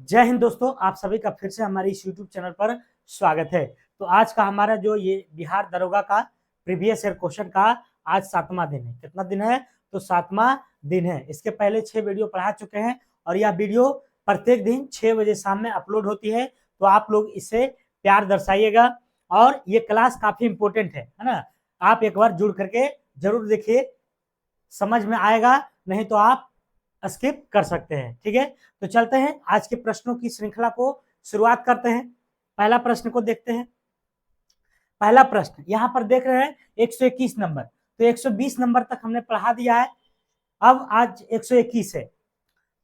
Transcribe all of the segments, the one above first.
जय हिंद दोस्तों, आप सभी का फिर से हमारे इस YouTube चैनल पर स्वागत है। तो आज का हमारा जो ये बिहार दरोगा का प्रीवियस ईयर क्वेश्चन का आज 7वां दिन है। कितना दिन है? तो 7वां दिन है। इसके पहले 6 वीडियो पढ़ा चुके हैं और यह वीडियो प्रत्येक दिन 6 बजे शाम में अपलोड होती है। तो आप लोग इसे प्यार दर्शाइएगा और ये क्लास काफी इंपॉर्टेंट है ना। आप एक बार जुड़ करके जरूर देखिए, समझ में आएगा, नहीं तो आप स्किप कर सकते हैं। ठीक है, तो चलते हैं आज के प्रश्नों की श्रृंखला को शुरुआत करते हैं। पहला प्रश्न को देखते हैं। पहला प्रश्न यहां पर देख रहे हैं 121 नंबर। तो 120 नंबर तक हमने पढ़ा दिया है, अब आज 121 है।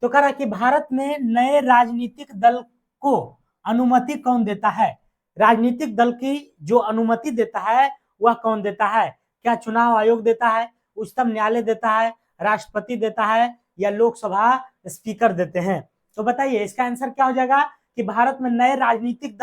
तो कह रहा है कि भारत में नए राजनीतिक दल को अनुमति कौन देता है? राजनीतिक दल की जो अनुमति देता है वह कौन देता है? क्या चुनाव आयोग देता है, उच्चतम न्यायालय देता है, राष्ट्रपति देता है, या लोकसभा स्पीकर देते हैं? तो बताइए इसका आंसर क्या हो जाएगा कि भारत में नए राजनीतिक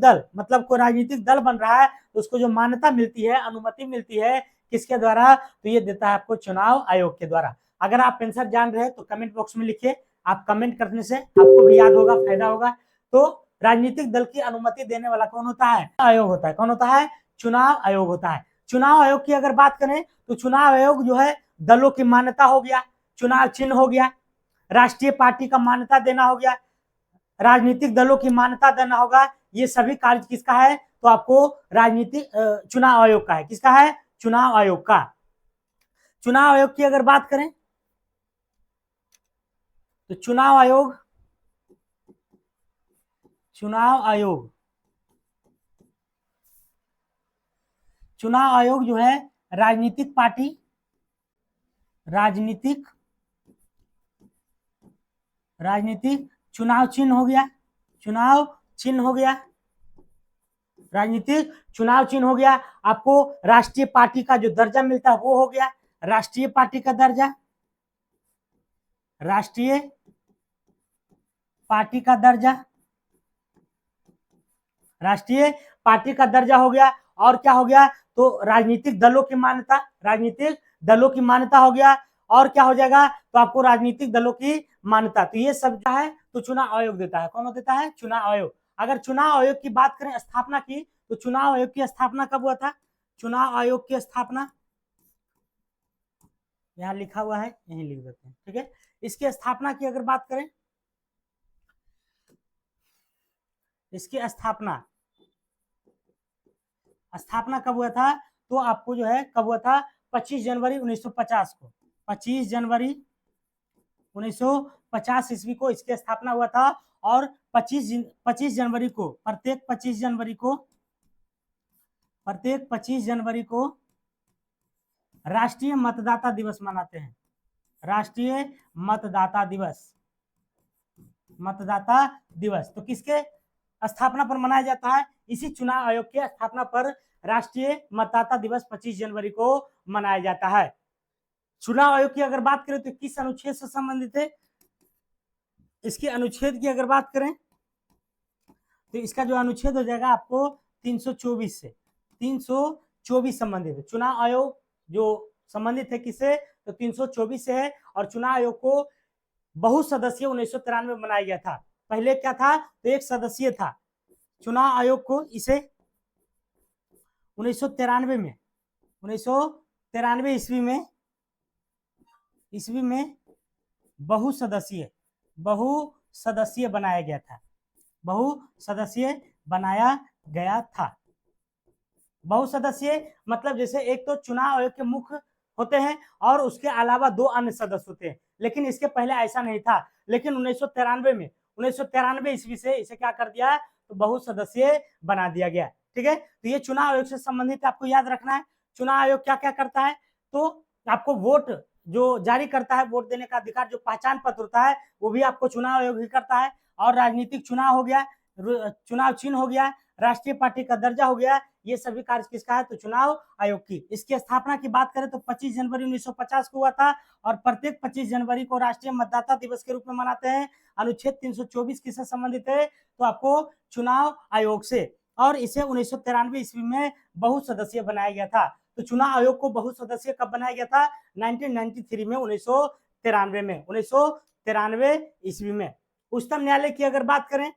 दल मतलब कोई राजनीतिक दल बन रहा है तो उसको जो मान्यता मिलती है, अनुमति मिलती है किसके द्वारा? तो ये देता है आपको चुनाव आयोग के द्वारा। अगर आप आंसर जान रहे हैं तो कमेंट बॉक्स में लिखिए। आप कमेंट करने से आपको भी याद होगा, फायदा होगा। तो राजनीतिक दल की अनुमति देने वाला कौन होता है? आयोग होता है। कौन होता है? चुनाव आयोग होता है। चुनाव आयोग की अगर बात करें तो चुनाव आयोग जो है दलों की मान्यता हो गया, चुनाव चिन्ह हो गया, राष्ट्रीय पार्टी का मान्यता देना हो गया, राजनीतिक दलों की मान्यता देना होगा। ये सभी कार्य किसका है? तो आपको राजनीतिक चुनाव आयोग का है। किसका है? चुनाव आयोग का। चुनाव आयोग की अगर बात करें तो चुनाव आयोग जो है राजनीतिक पार्टी, राजनीतिक चुनाव चिन्ह हो गया, राजनीतिक चुनाव चिन्ह हो गया। आपको राष्ट्रीय पार्टी का जो दर्जा मिलता है वो हो गया, राष्ट्रीय पार्टी का दर्जा, राष्ट्रीय पार्टी का दर्जा हो गया। और क्या हो गया? तो राजनीतिक दलों की मान्यता हो गया। और क्या हो जाएगा? तो आपको राजनीतिक दलों की मान्यता। तो ये सब क्या है? तो चुनाव आयोग देता है। कौन देता है? चुनाव आयोग। अगर चुनाव आयोग की बात करें स्थापना की, तो चुनाव आयोग की स्थापना कब हुआ था? चुनाव आयोग की स्थापना यहाँ लिखा हुआ है, यहीं लिख देते हैं। ठीक है, इसकी स्थापना की अगर बात करें, इसकी स्थापना कब हुआ था? तो आपको जो है कब हुआ था? 25 जनवरी 1950 को। 25 जनवरी 1950 ईस्वी को इसकी स्थापना हुआ था। और 25 जनवरी को, प्रत्येक 25 जनवरी को राष्ट्रीय मतदाता दिवस मनाते हैं। राष्ट्रीय मतदाता दिवस तो किसके स्थापना पर मनाया जाता है? इसी चुनाव आयोग के स्थापना पर राष्ट्रीय मतदाता दिवस 25 जनवरी को मनाया जाता है। चुनाव आयोग की अगर बात करें तो किस अनुच्छेद से संबंधित है? इसके अनुच्छेद की अगर बात करें तो इसका जो अनुच्छेद हो जाएगा आपको 324 से 324 संबंधित है। चुनाव आयोग जो संबंधित है किससे? तो 324 से है। और चुनाव आयोग को बहुसदस्यीय 1993 में बनाया गया था। पहले क्या था? तो एक सदस्यीय था। चुनाव आयोग को इसे 1993 ईस्वी में बहुसदस्यीय बनाया गया था। बहुसदस्यीय मतलब जैसे एक तो चुनाव आयोग के मुख्य होते हैं और उसके अलावा 2 अन्य सदस्य होते हैं, लेकिन इसके पहले ऐसा नहीं था। लेकिन 1993 ईस्वी से इसे क्या कर दिया? तो बहुसदस्यीय बना दिया गया। ठीक है, तो ये चुनाव आयोग से संबंधित आपको याद रखना है। चुनाव आयोग क्या क्या करता है? तो आपको वोट जो जारी करता है, वोट देने का अधिकार, जो पहचान पत्र होता है वो भी आपको चुनाव आयोग ही करता है। और राजनीतिक चुनाव हो गया, चुनाव चिन्ह हो गया, राष्ट्रीय पार्टी का दर्जा हो गया, ये सभी कार्य किसका है? तो चुनाव आयोग की। इसकी स्थापना की बात करें तो 25 जनवरी 1950 को हुआ था और प्रत्येक 25 जनवरी को राष्ट्रीय मतदाता दिवस के रूप में मनाते हैं। अनुच्छेद 324 किससे संबंधित है? तो आपको चुनाव आयोग से। और इसे 1993 ईस्वी में बहुसदस्यीय बनाया गया था। तो चुनाव आयोग को बहुसदस्यीय कब बनाया गया था? 1993 में, 1993 ईस्वी में। उच्चतम न्यायालय की अगर बात करें,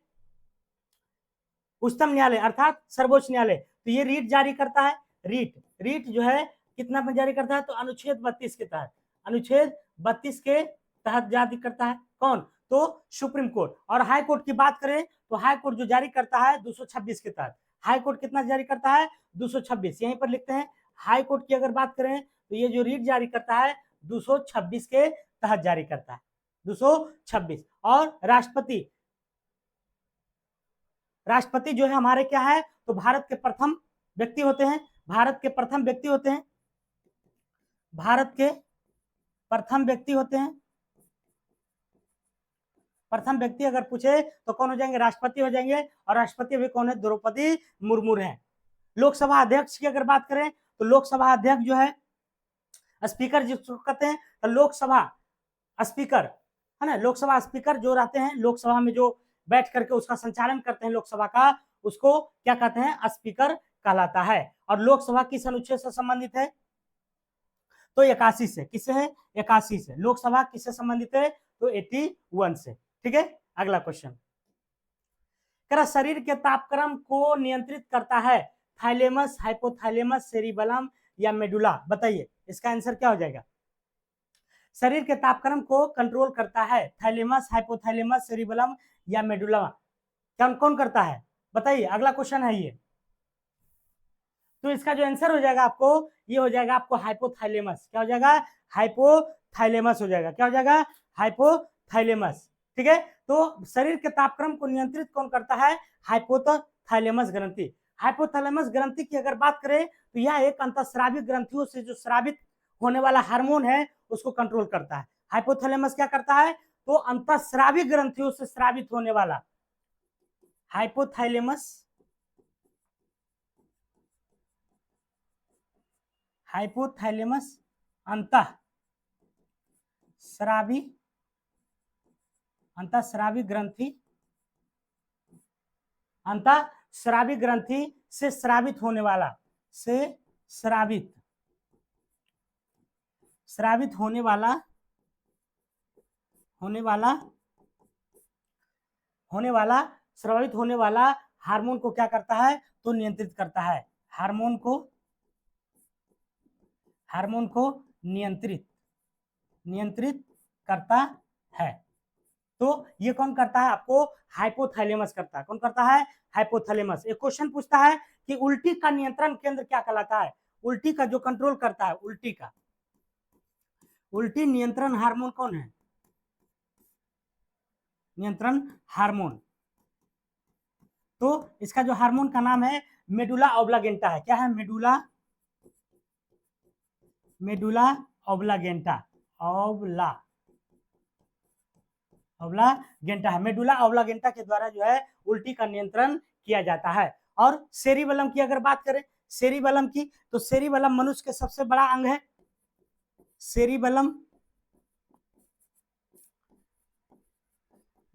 उच्चतम न्यायालय अर्थात सर्वोच्च न्यायालय, तो ये रीट जारी करता है। रीट जो है कितना में जारी करता है, तो अनुच्छेद 32 के तहत, अनुच्छेद 32 के तहत जारी करता है। कौन? तो सुप्रीम कोर्ट। और हाई कोर्ट की बात करें तो हाई कोर्ट जो जारी करता है 226 के तहत। हाई कोर्ट कितना जारी करता है? 226। यहीं पर लिखते हैं। हाई कोर्ट की अगर बात करें तो ये जो रीट जारी करता है 226 के तहत जारी करता है, 226। और राष्ट्रपति, राष्ट्रपति जो है हमारे क्या है, तो भारत के प्रथम व्यक्ति होते हैं, भारत के प्रथम व्यक्ति होते हैं, भारत के प्रथम व्यक्ति होते हैं। प्रथम व्यक्ति अगर पूछे तो कौन हो जाएंगे? राष्ट्रपति हो जाएंगे। और राष्ट्रपति भी कौन है? द्रौपदी मुर्मू है। लोकसभा अध्यक्ष की अगर बात करें तो लोकसभा अध्यक्ष जो है स्पीकर जिसको कहते हैं, तो लोकसभा स्पीकर है ना, लोकसभा स्पीकर जो रहते हैं, लोकसभा में जो बैठ करके उसका संचालन करते हैं लोकसभा का, उसको क्या कहते हैं? स्पीकर कहलाता है। और लोकसभा किस अनुच्छेद से संबंधित है? तो 81 से। किससे है? 81 से। लोकसभा किससे संबंधित है? तो 81 से। ठीक है, अगला क्वेश्चन, शरीर के तापक्रम को नियंत्रित करता है थाइलेमस, हाइपोथैलेमस, सेरिबेलम या मेडुला? बताइए इसका आंसर क्या हो जाएगा? शरीर के तापक्रम को कंट्रोल करता है थाइलेमस, हाइपोथैलेमस, सेरिबेलम या मेडुला? कौन कौन करता है? बताइए, अगला क्वेश्चन है ये। तो इसका जो आंसर हो जाएगा आपको, ये हो जाएगा आपको हाइपोथैलेमस। क्या हो जाएगा? हाइपोथैलेमस हो जाएगा। क्या हो जाएगा? हाइपोथैलेमस। ठीक है, तो शरीर के तापक्रम को नियंत्रित कौन करता है? हाइपोथैलेमस ग्रंथि। हाइपोथैलेमस ग्रंथि की अगर बात करें तो यह एक अंतःस्रावी ग्रंथियों से जो स्रावित होने वाला हार्मोन है उसको कंट्रोल करता है। हाइपोथैलेमस क्या करता है? तो अंतःस्रावी ग्रंथियों से स्रावित होने वाला, हाइपोथैलेमस, हाइपोथैलेमस अंतःस्रावी ग्रंथि, अंतःस्रावी ग्रंथि से स्रावित होने वाला, से स्रावित होने वाला स्रावित होने वाला हार्मोन को क्या करता है? तो नियंत्रित करता है। हार्मोन को नियंत्रित करता है। तो ये कौन करता है? आपको हाइपोथैलेमस करता है। कौन करता है? हाइपोथैलेमस। एक क्वेश्चन पूछता है कि उल्टी का नियंत्रण केंद्र क्या कहलाता है? उल्टी का जो कंट्रोल करता है, उल्टी नियंत्रण हार्मोन कौन है? नियंत्रण हार्मोन, तो इसका जो हार्मोन का नाम है मेडुला ऑब्लागेंटा है। क्या है? मेडुला ऑब्लागेंटा है। मेडुला ऑब्लागेंटा के द्वारा जो है उल्टी का नियंत्रण किया जाता है। और सेरिबेलम की अगर बात करें, सेरिबेलम की, तो सेरिबेलम मनुष्य के सबसे बड़ा अंग है। सेरिबेलम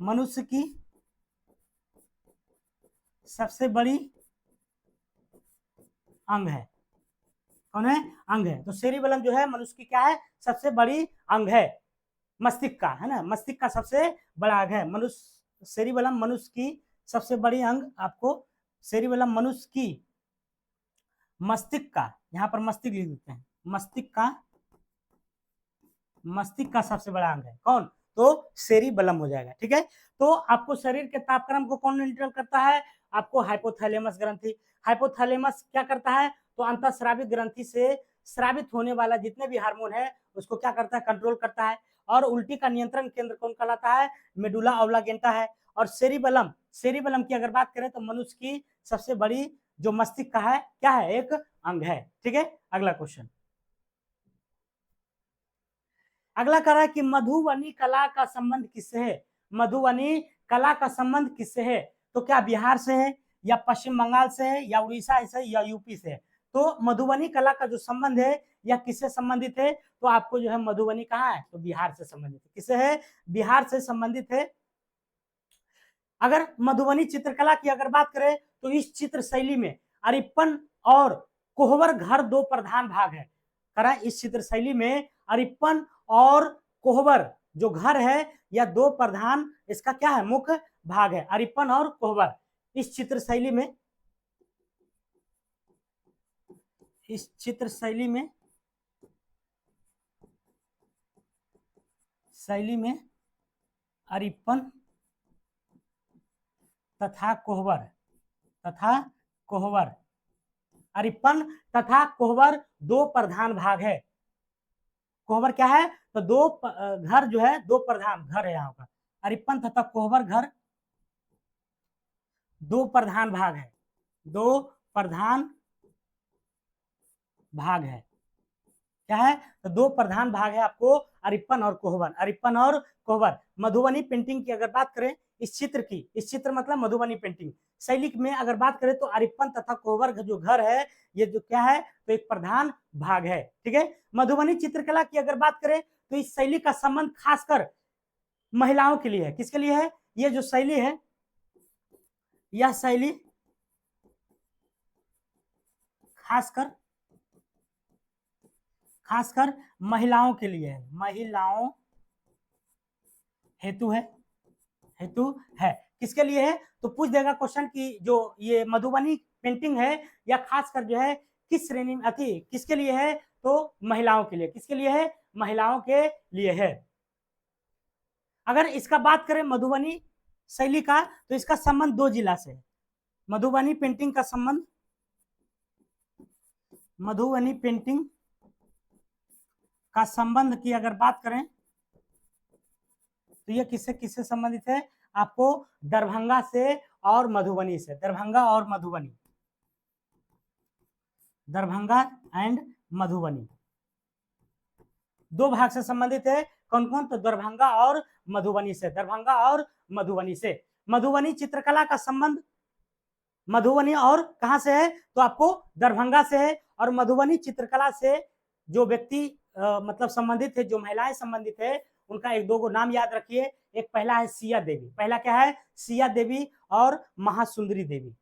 मनुष्य की सबसे बड़ी अंग है। कौन है? अंग है। तो सेरिबेलम जो है मनुष्य की क्या है? सबसे बड़ी अंग है, मस्तिष्क का, है ना, मस्तिष्क का सबसे बड़ा अंग है। मनुष्य, सेरिबेलम मनुष्य की सबसे बड़ी अंग, आपको सेरिबेलम मनुष्य की मस्तिष्क का, यहाँ पर मस्तिष्क लिख देते हैं, मस्तिष्क का सबसे बड़ा अंग है। कौन? तो सेरिबेलम हो जाएगा। ठीक है, तो आपको शरीर के तापक्रम को कौन नियंत्रण करता है? आपको हाइपोथैलेमस ग्रंथि। हाइपोथैलेमस क्या करता है? तो अंतःस्रावी ग्रंथि से स्रावित होने वाला जितने भी हार्मोन है उसको क्या करता है? कंट्रोल करता है। और उल्टी का नियंत्रण केंद्र कौन कहलाता है? मेडुला ऑब्लागेंटा है। और सेरिबेलम की अगर बात करें तो मनुष्य की सबसे बड़ी जो मस्तिष्क का है, क्या है? एक अंग है। ठीक है, अगला क्वेश्चन, अगला कह रहा है कि मधुबनी कला का संबंध किससे है? मधुबनी कला का संबंध किससे है? तो क्या बिहार से है, या पश्चिम बंगाल से है, या उड़ीसा से, या यूपी से है? तो मधुबनी कला का जो संबंध है या किससे संबंधित है? तो आपको जो है मधुबनी कहाँ है? तो बिहार से संबंधित है। किससे है? बिहार से संबंधित है। अगर मधुबनी चित्रकला की अगर बात करें तो इस चित्र शैली में अरिप्पन और कोहबर घर दो प्रधान भाग है। इस चित्र शैली में अरिप्पन और कोहबर जो घर है या दो प्रधान इसका क्या है, मुख्य भाग है, अरिपन और कोहबर। इस चित्र शैली में, इस चित्र शैली में अरिपन तथा कोहबर, अरिपन तथा कोहबर दो प्रधान भाग है। कोहबर क्या है, तो घर जो है दो प्रधान घर है यहाँ का, अरिपन तथा कोहबर घर दो प्रधान भाग है, दो प्रधान भाग है। क्या है, तो दो प्रधान भाग है आपको, अरिपन और कोहबर, अरिपन और कोहबर। मधुबनी पेंटिंग की अगर बात करें, इस चित्र की, इस चित्र मतलब मधुबनी पेंटिंग शैली में अगर बात करें तो अरिपन तथा कोहबर जो घर है, ये जो क्या है, तो एक प्रधान भाग है। ठीक है, मधुबनी चित्रकला की अगर बात करें तो इस शैली का संबंध खासकर महिलाओं के लिए है। किसके लिए है, ये जो शैली है, यह शैली खासकर महिलाओं के लिए है, महिलाओं हेतु है। किसके लिए है, तो पूछ देगा क्वेश्चन की जो ये मधुबनी पेंटिंग है या खासकर जो है किस श्रेणी में अति, किसके लिए है, तो महिलाओं के लिए। किसके लिए है, महिलाओं के लिए है। अगर इसका बात करें मधुबनी शैली का, तो इसका संबंध दो जिला से है। मधुबनी पेंटिंग का संबंध, मधुबनी पेंटिंग का संबंध की अगर बात करें तो ये किससे किससे संबंधित है, आपको दरभंगा से और मधुबनी से, दरभंगा और मधुबनी, दरभंगा एंड मधुबनी दो भाग से संबंधित है। कौन कौन, तो दरभंगा और मधुबनी से, दरभंगा और मधुबनी से। मधुबनी चित्रकला का संबंध मधुबनी और कहां से है, तो आपको दरभंगा से है। और मधुबनी चित्रकला से जो व्यक्ति मतलब संबंधित है, जो महिलाएं संबंधित है, उनका एक दो को नाम याद रखिए। एक पहला है सिया देवी, पहला क्या है, सिया देवी और महासुंदरी देवी।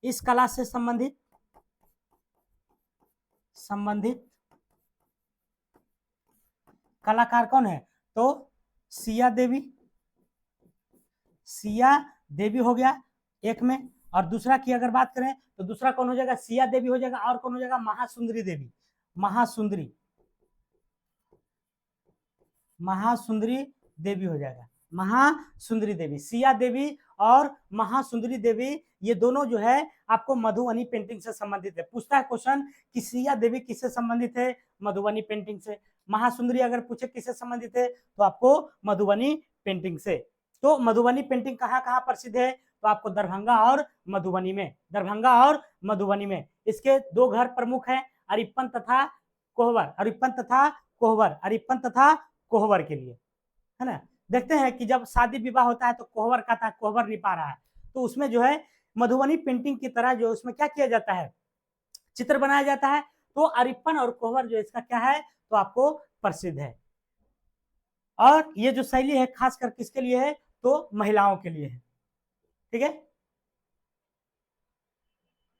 इस कला से संबंधित कलाकार कौन है, तो सिया देवी हो गया एक में। और दूसरा की अगर बात करें तो दूसरा कौन हो जाएगा, सिया देवी हो जाएगा, और कौन हो जाएगा, महासुंदरी देवी, महासुंदरी देवी हो जाएगा, महासुंदरी देवी। सिया देवी और महासुंदरी देवी ये दोनों जो है आपको मधुबनी पेंटिंग से संबंधित है। पूछता है क्वेश्चन कि सिया देवी किससे संबंधित है, मधुबनी पेंटिंग से। महासुंदरी अगर पूछे किससे संबंधित है, तो आपको मधुबनी पेंटिंग से। तो मधुबनी पेंटिंग कहाँ कहाँ प्रसिद्ध है, तो आपको दरभंगा और मधुबनी में, दरभंगा और मधुबनी में। इसके दो घर प्रमुख हैं, अरिपन तथा कोहबर, अरिपन तथा कोहबर, अरिपन तथा कोहबर के लिए, है ना। देखते हैं कि जब शादी विवाह होता है तो कोहबर का था, कोहबर नहीं पा रहा है, तो उसमें जो है मधुबनी पेंटिंग की तरह जो उसमें क्या किया जाता है, चित्र बनाया जाता है। तो अरिपन और कोहबर जो इसका क्या है, तो आपको प्रसिद्ध है। और ये जो शैली है खासकर किसके लिए है, तो महिलाओं के लिए है। ठीक है,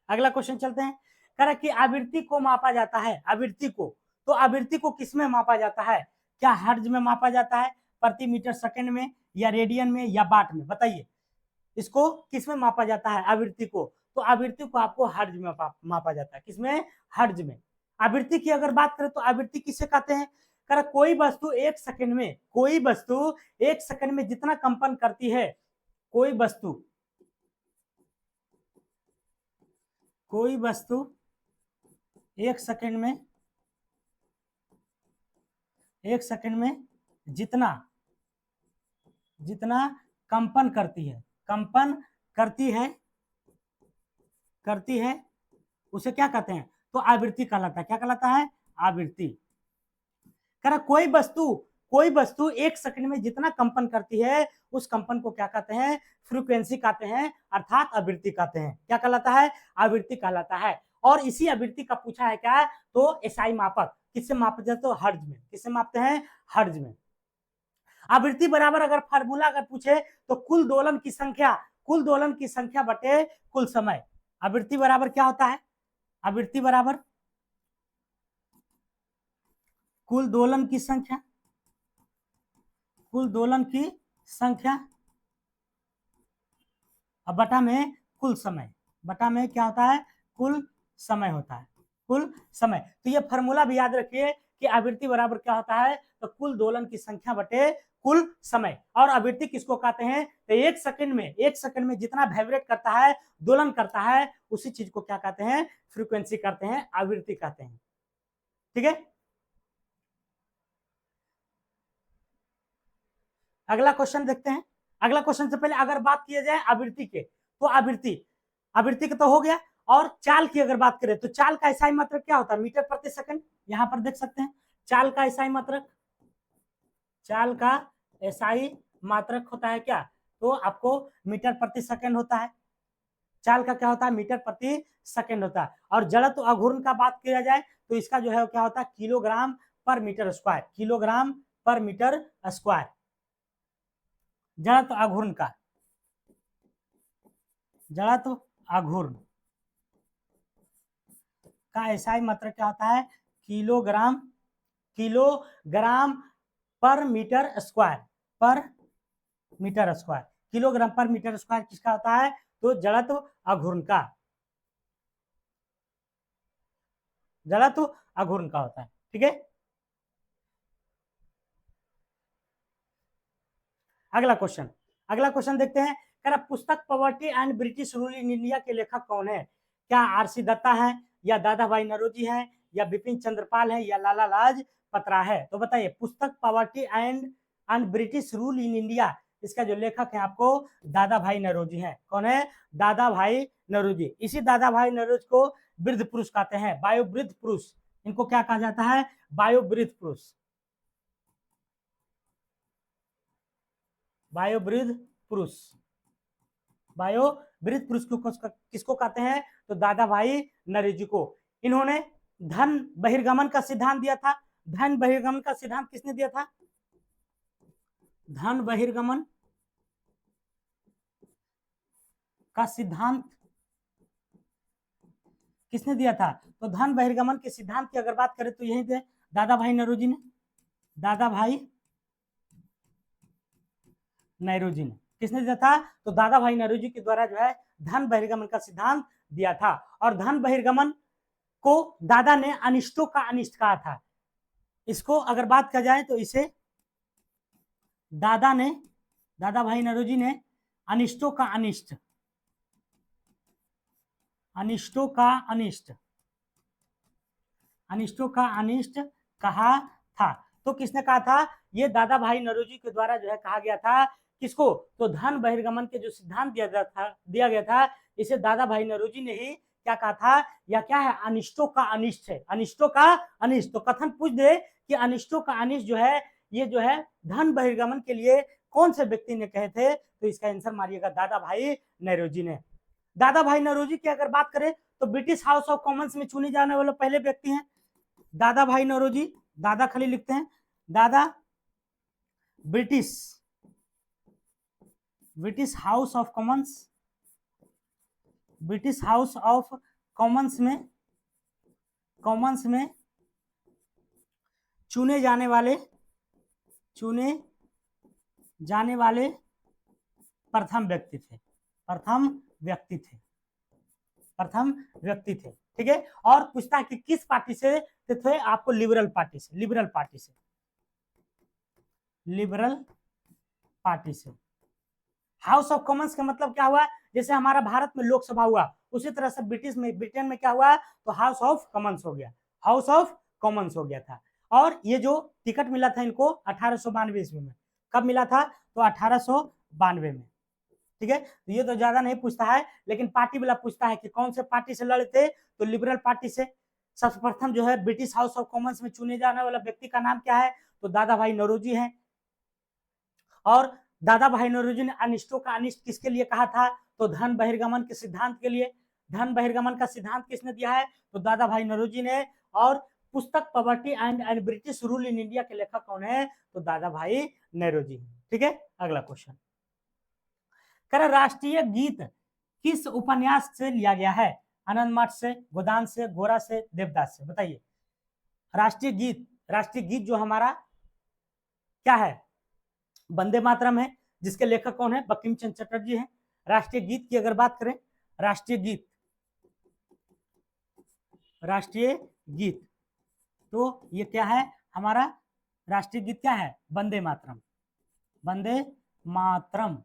अगला क्वेश्चन चलते हैं। कह रहा कि आवृत्ति को मापा जाता है, आवृत्ति को, तो आवृत्ति को किसमें मापा जाता है, क्या हर्ज में मापा जाता है, प्रति मीटर सेकंड में, या रेडियन में, या वाट में, बताइए इसको किसमें मापा जाता है आवृत्ति को। तो आवृत्ति को आपको हर्ज में मापा जाता है, किसमें, हर्ज में। आवृत्ति की अगर बात करें तो आवृत्ति किसे कहते हैं, कर कोई वस्तु एक सेकंड में, कोई वस्तु एक सेकंड में जितना कंपन करती है, कोई वस्तु एक सेकंड में जितना कंपन करती है उसे क्या कहते हैं, तो आवृत्ति कहलाता है। क्या कहलाता है, आवृत्ति। कह कोई वस्तु एक सेकंड में जितना कंपन करती है उस कंपन को क्या कहते हैं, फ्रीक्वेंसी कहते हैं, अर्थात आवृत्ति कहते हैं। क्या कहलाता है, आवृत्ति कहलाता है। और इसी आवृत्ति का पूछा है क्या, तो एसआई मापक किससे मापते हैं, तो हर्ज में। किससे मापते हैं, हर्ज में। आवृत्ति बराबर अगर फार्मूला अगर पूछे तो कुल दोलन की संख्या बटे कुल समय। आवृत्ति बराबर क्या होता है, आवृत्ति बराबर कुल दोलन की संख्या कुल दोलन की संख्या, और बटा में कुल समय, बटा में क्या होता है, कुल समय होता है, कुल समय। तो ये फॉर्मूला भी याद रखिए कि आवृत्ति बराबर क्या होता है, तो कुल दोलन की संख्या बटे कुल समय। और आवृत्ति किसको कहते हैं, तो एक सेकंड में जितना वाइब्रेट करता है, दोलन करता है, उसी चीज को क्या कहते हैं, फ्रीक्वेंसी कहते हैं, आवृत्ति कहते हैं। ठीक है, अगला क्वेश्चन देखते हैं। अगला क्वेश्चन से पहले अगर बात किया जाए आवृत्ति के, तो आवृत्ति का तो हो गया। और चाल की अगर बात करें तो चाल का एसआई मात्रक क्या होता है, मीटर प्रति सेकंड। यहां पर देख सकते हैं चाल का एसआई मात्रक, चाल का एसआई मात्रक होता है क्या, तो आपको मीटर प्रति सेकंड होता है। चाल का क्या होता है, मीटर प्रति सेकंड होता है। और जड़त्व अघूर्ण का बात किया जाए तो इसका जो है क्या होता है, किलोग्राम पर मीटर स्क्वायर, किलोग्राम पर मीटर स्क्वायर। जड़त्व अघूर्ण का, जड़त्व अघूर्ण का एसआई मात्रक क्या होता है, किलोग्राम, किलोग्राम पर मीटर स्क्वायर, पर मीटर स्क्वायर। किलोग्राम पर मीटर स्क्वायर किसका होता है, तो जड़त्व अघूर्ण का, जड़त्व अघूर्ण का होता है। ठीक है, अगला क्वेश्चन, अगला क्वेश्चन देखते हैं। कह रहा पुस्तक poverty and British rule in India के लेखक कौन है, क्या आरसी दत्ता है, या दादा भाई नौरोजी है, या बिपिन चंद्रपाल है, या लाला लाजपत है। तो बताइए, पुस्तक poverty and British rule in India, इसका जो लेखक है आपको दादा भाई नौरोजी है। कौन है, दादा भाई नौरोजी। इसी दादा भाई नौरोजी को वृद्ध पुरुष कहते हैं, वायोवृद्ध पुरुष। इनको क्या कहा जाता है, वायोवृद्ध पुरुष, वायोवृद्ध पुरुष। वायोवृद्ध पुरुष किसको कहते हैं, तो दादा भाई नौरोजी को। इन्होंने धन बहिर्गमन का सिद्धांत दिया था। धन बहिर्गमन का सिद्धांत किसने दिया था, धन बहिर्गमन का सिद्धांत किसने दिया था, तो धन बहिर्गमन के सिद्धांत की अगर बात करें तो यही थे दादा भाई नौरोजी ने, दादा भाई नौरोजी ने। किसने दिया था, तो दादा भाई नौरोजी के द्वारा जो है धन बहिर्गमन का सिद्धांत दिया था। और धन बहिर्गमन को दादा ने अनिष्टों का अनिष्ट कहा था। इसको अगर बात किया जाए तो इसे दादा ने, दादा भाई नौरोजी ने अनिष्टों का अनिष्ट, अनिष्टों का अनिष्ट, अनिष्टों का अनिष्ट कहा था। तो किसने कहा था, ये दादा भाई नौरोजी के द्वारा जो है कहा गया था। किसको, तो धन बहिर्गमन के जो सिद्धांत दिया गया था, इसे दादा भाई नौरोजी ने ही क्या कहा था, या क्या है, अनिष्टों का अनिष्ट है, अनिष्टों का अनिष्ट। तो कथन पूछ दे कि अनिष्टों का अनिष्ट जो है, ये जो है धन बहिर्गमन के लिए कौन से व्यक्ति ने कहे थे, तो इसका आंसर मारिएगा दादा भाई नौरोजी ने। दादा भाई नौरोजी की अगर बात करें तो ब्रिटिश हाउस ऑफ कॉमन्स में चुने जाने वाले पहले व्यक्ति हैं दादा भाई नौरोजी। दादा खाली लिखते हैं, दादा British, British house of Commons, British house of Commons में, कॉमन्स में चुने जाने वाले, चुने जाने वाले प्रथम व्यक्ति थे, प्रथम व्यक्ति थे, प्रथम व्यक्ति थे। ठीक है, और पूछता है कि किस पार्टी से थे, आपको लिबरल पार्टी से, लिबरल पार्टी से, लिबरल पार्टी से। हाउस ऑफ कॉमन्स का मतलब क्या हुआ, जैसे हमारा भारत में लोकसभा हुआ, उसी तरह से ब्रिटेन में क्या हुआ, तो हाउस ऑफ कॉमन्स हो गया, हाउस ऑफ कॉमन्स हो गया था। और ये जो टिकट मिला था इनको 1892 ईस्वी में, कब मिला था, तो 1892 में। ठीक है, तो ये तो ज्यादा नहीं पूछता है, लेकिन पार्टी वाला पूछता है कि कौन से पार्टी से लड़े थे, तो लिबरल पार्टी से। सर्वप्रथम जो है ब्रिटिश हाउस ऑफ कॉमन्स में चुने जाने वाला व्यक्ति का नाम क्या है, तो दादा भाई नौरोजी है। और दादा भाई नौरोजी ने अनिष्टों का अनिष्ट किसके लिए कहा था, तो धन बहिर्गमन के सिद्धांत के लिए। धन बहिर्गमन का सिद्धांत किसने दिया है, तो दादा भाई नौरोजी ने। और पुस्तक poverty and British rule in India के लेखक कौन है, तो दादा भाई नौरोजी। ठीक है, अगला क्वेश्चन, कर राष्ट्रीय गीत किस उपन्यास से लिया गया है, आनंद मठ से, गोदान से, गोरा से, देवदास से। बताइए, राष्ट्रीय गीत, राष्ट्रीय गीत जो हमारा क्या है, वंदे मातरम है, जिसके लेखक कौन है? बंकिम चंद्र चटर्जी है। राष्ट्रीय गीत की अगर बात करें, राष्ट्रीय गीत, राष्ट्रीय गीत, तो ये क्या है हमारा? राष्ट्रीय गीत क्या है? वंदे मातरम, वंदे मातरम।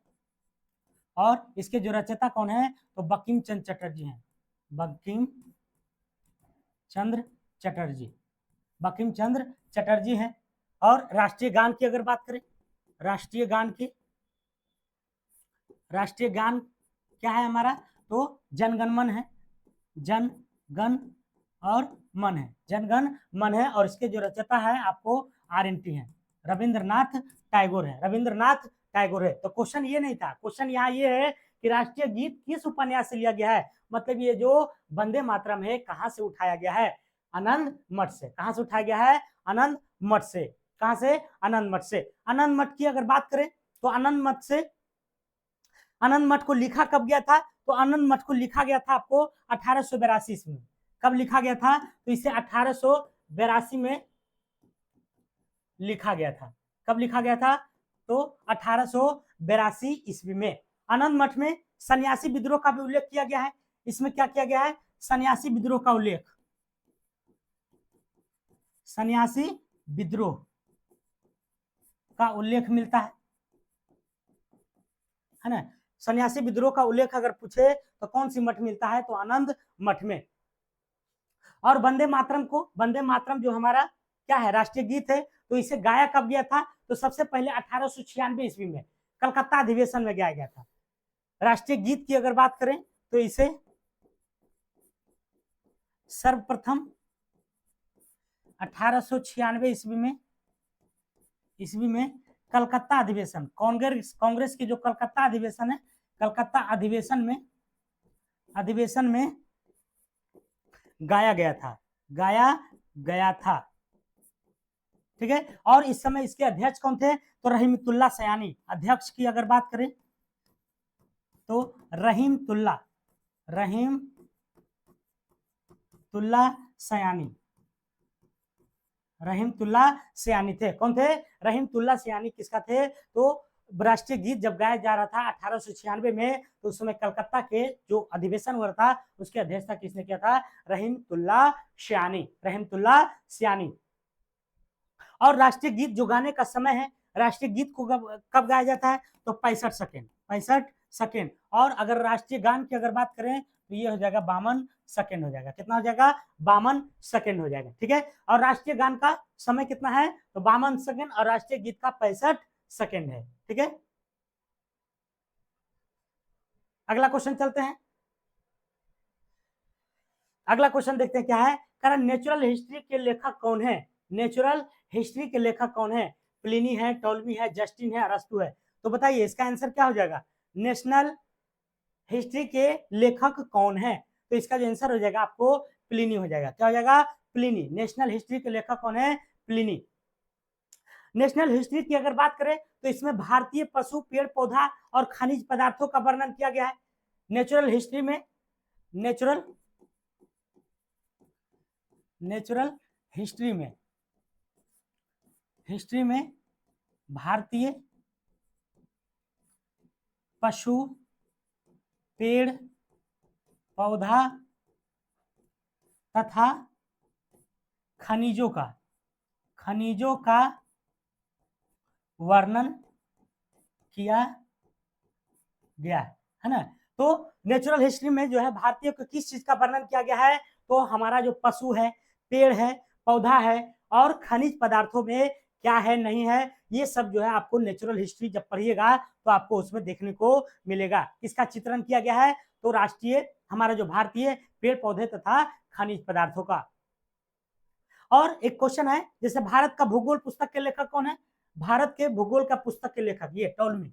और इसके जो रचयिता कौन है? तो बंकिम चंद्र चटर्जी हैं, बंकिम चंद्र चटर्जी, बंकिम चंद्र चटर्जी हैं। और राष्ट्रीय गान की अगर बात करें, राष्ट्रीय गान की, राष्ट्रीय गान क्या है हमारा? तो जनगण मन है, जनगण और मन है, जनगण मन है। और इसके जो रचयिता है आपको RNT है, रविंद्रनाथ टैगोर है, रविंद्रनाथ टैगोर है। तो क्वेश्चन ये नहीं था, क्वेश्चन यहाँ ये है कि राष्ट्रीय गीत किस उपन्यास से लिया गया है। मतलब ये जो वंदे मातरम है कहाँ से उठाया गया है? आनंद मठ से। कहाँ से उठाया गया है? आनंद मठ से। कहाँ से? आनंद मठ से। आनंद मठ की अगर बात करें तो आनंद मठ से, आनंद मठ को लिखा कब गया था? तो आनंद मठ को लिखा गया था आपको 1882 ईस्वी में। कब लिखा गया था? तो इसे 1882 में लिखा गया था। कब लिखा गया था? तो 1882 ईस्वी में। आनंद मठ में सन्यासी विद्रोह का भी उल्लेख किया गया है। इसमें क्या किया गया है? सन्यासी विद्रोह का उल्लेख, सन्यासी विद्रोह का उल्लेख मिलता है ना। सन्यासी विद्रोह का उल्लेख अगर पूछे तो कौन सी मठ मिलता है? तो आनंद मठ में। और वंदे मातरम को, वंदे मातरम जो हमारा क्या है? राष्ट्रीय गीत है। तो इसे गाया कब गया था? तो सबसे पहले 1896 ईस्वी में कलकत्ता अधिवेशन में गाया गया था। राष्ट्रीय गीत की अगर बात करें तो इसे सर्वप्रथम 1896 ईस्वी में कलकत्ता अधिवेशन, कांग्रेस की जो कलकत्ता अधिवेशन है, कलकत्ता अधिवेशन में गाया गया था, गाया गया था। ठीक है। और इस समय इसके अध्यक्ष कौन थे? तो रहीमतुल्लाह सयानी। अध्यक्ष की अगर बात करें तो रहीमतुल्लाह सयानी, रहीमतुल्लाह सयानी थे। कौन थे? रहीमतुल्लाह सयानी किसका थे? तो राष्ट्रीय गीत जब गाया जा रहा था 1896 में, तो उस समय कलकत्ता के जो अधिवेशन हुआ था उसकी अध्यक्षता किसने किया था? रहीमतुल्लाह सयानी, रहीमतुल्लाह सयानी। और राष्ट्रीय गीत जो गाने का समय है, राष्ट्रीय गीत को कब गाया जाता है? तो 65 सेकेंड, 65 सेकेंड। और अगर राष्ट्रीय गान की अगर बात करें तो ये हो जाएगा 52 सेकेंड हो जाएगा। कितना हो जाएगा? 52 सेकेंड हो जाएगा। ठीक है। और राष्ट्रीय गान का समय कितना है? तो 52 सेकेंड। और राष्ट्रीय गीत का 65 सेकेंड है। ठीक है। अगला क्वेश्चन चलते हैं। अगला क्वेश्चन देखते हैं क्या है। कारण नेचुरल हिस्ट्री के लेखक कौन है? नेचुरल हिस्ट्री के लेखक कौन है? प्लिनी है, टोल्मी है, जस्टिन है, अरस्तु है। तो बताइए इसका आंसर क्या हो जाएगा? नेशनल हिस्ट्री के लेखक कौन है? तो इसका जो आंसर हो जाएगा आपको प्लिनी हो जाएगा। क्या हो जाएगा? प्लिनी। नेशनल हिस्ट्री के लेखक कौन है? प्लिनी। नेशनल हिस्ट्री की अगर बात करें तो इसमें भारतीय पशु, पेड़ पौधा और खनिज पदार्थों का वर्णन किया गया है। नेचुरल हिस्ट्री में, नेचुरल हिस्ट्री में भारतीय पशु, पेड़ पौधा तथा खनिजों का वर्णन किया गया है ना। तो नेचुरल हिस्ट्री में जो है भारतीय को किस चीज का वर्णन किया गया है? तो हमारा जो पशु है, पेड़ है, पौधा है और खनिज पदार्थों में क्या है, नहीं है, ये सब जो है आपको नेचुरल हिस्ट्री जब पढ़िएगा तो आपको उसमें देखने को मिलेगा। किसका चित्रण किया गया है? तो राष्ट्रीय, हमारा जो भारतीय पेड़ पौधे तथा खनिज पदार्थों का। और एक क्वेश्चन है, जैसे भारत का भूगोल पुस्तक के लेखक कौन है? भारत के भूगोल का पुस्तक के लेखक ये टोल्मी।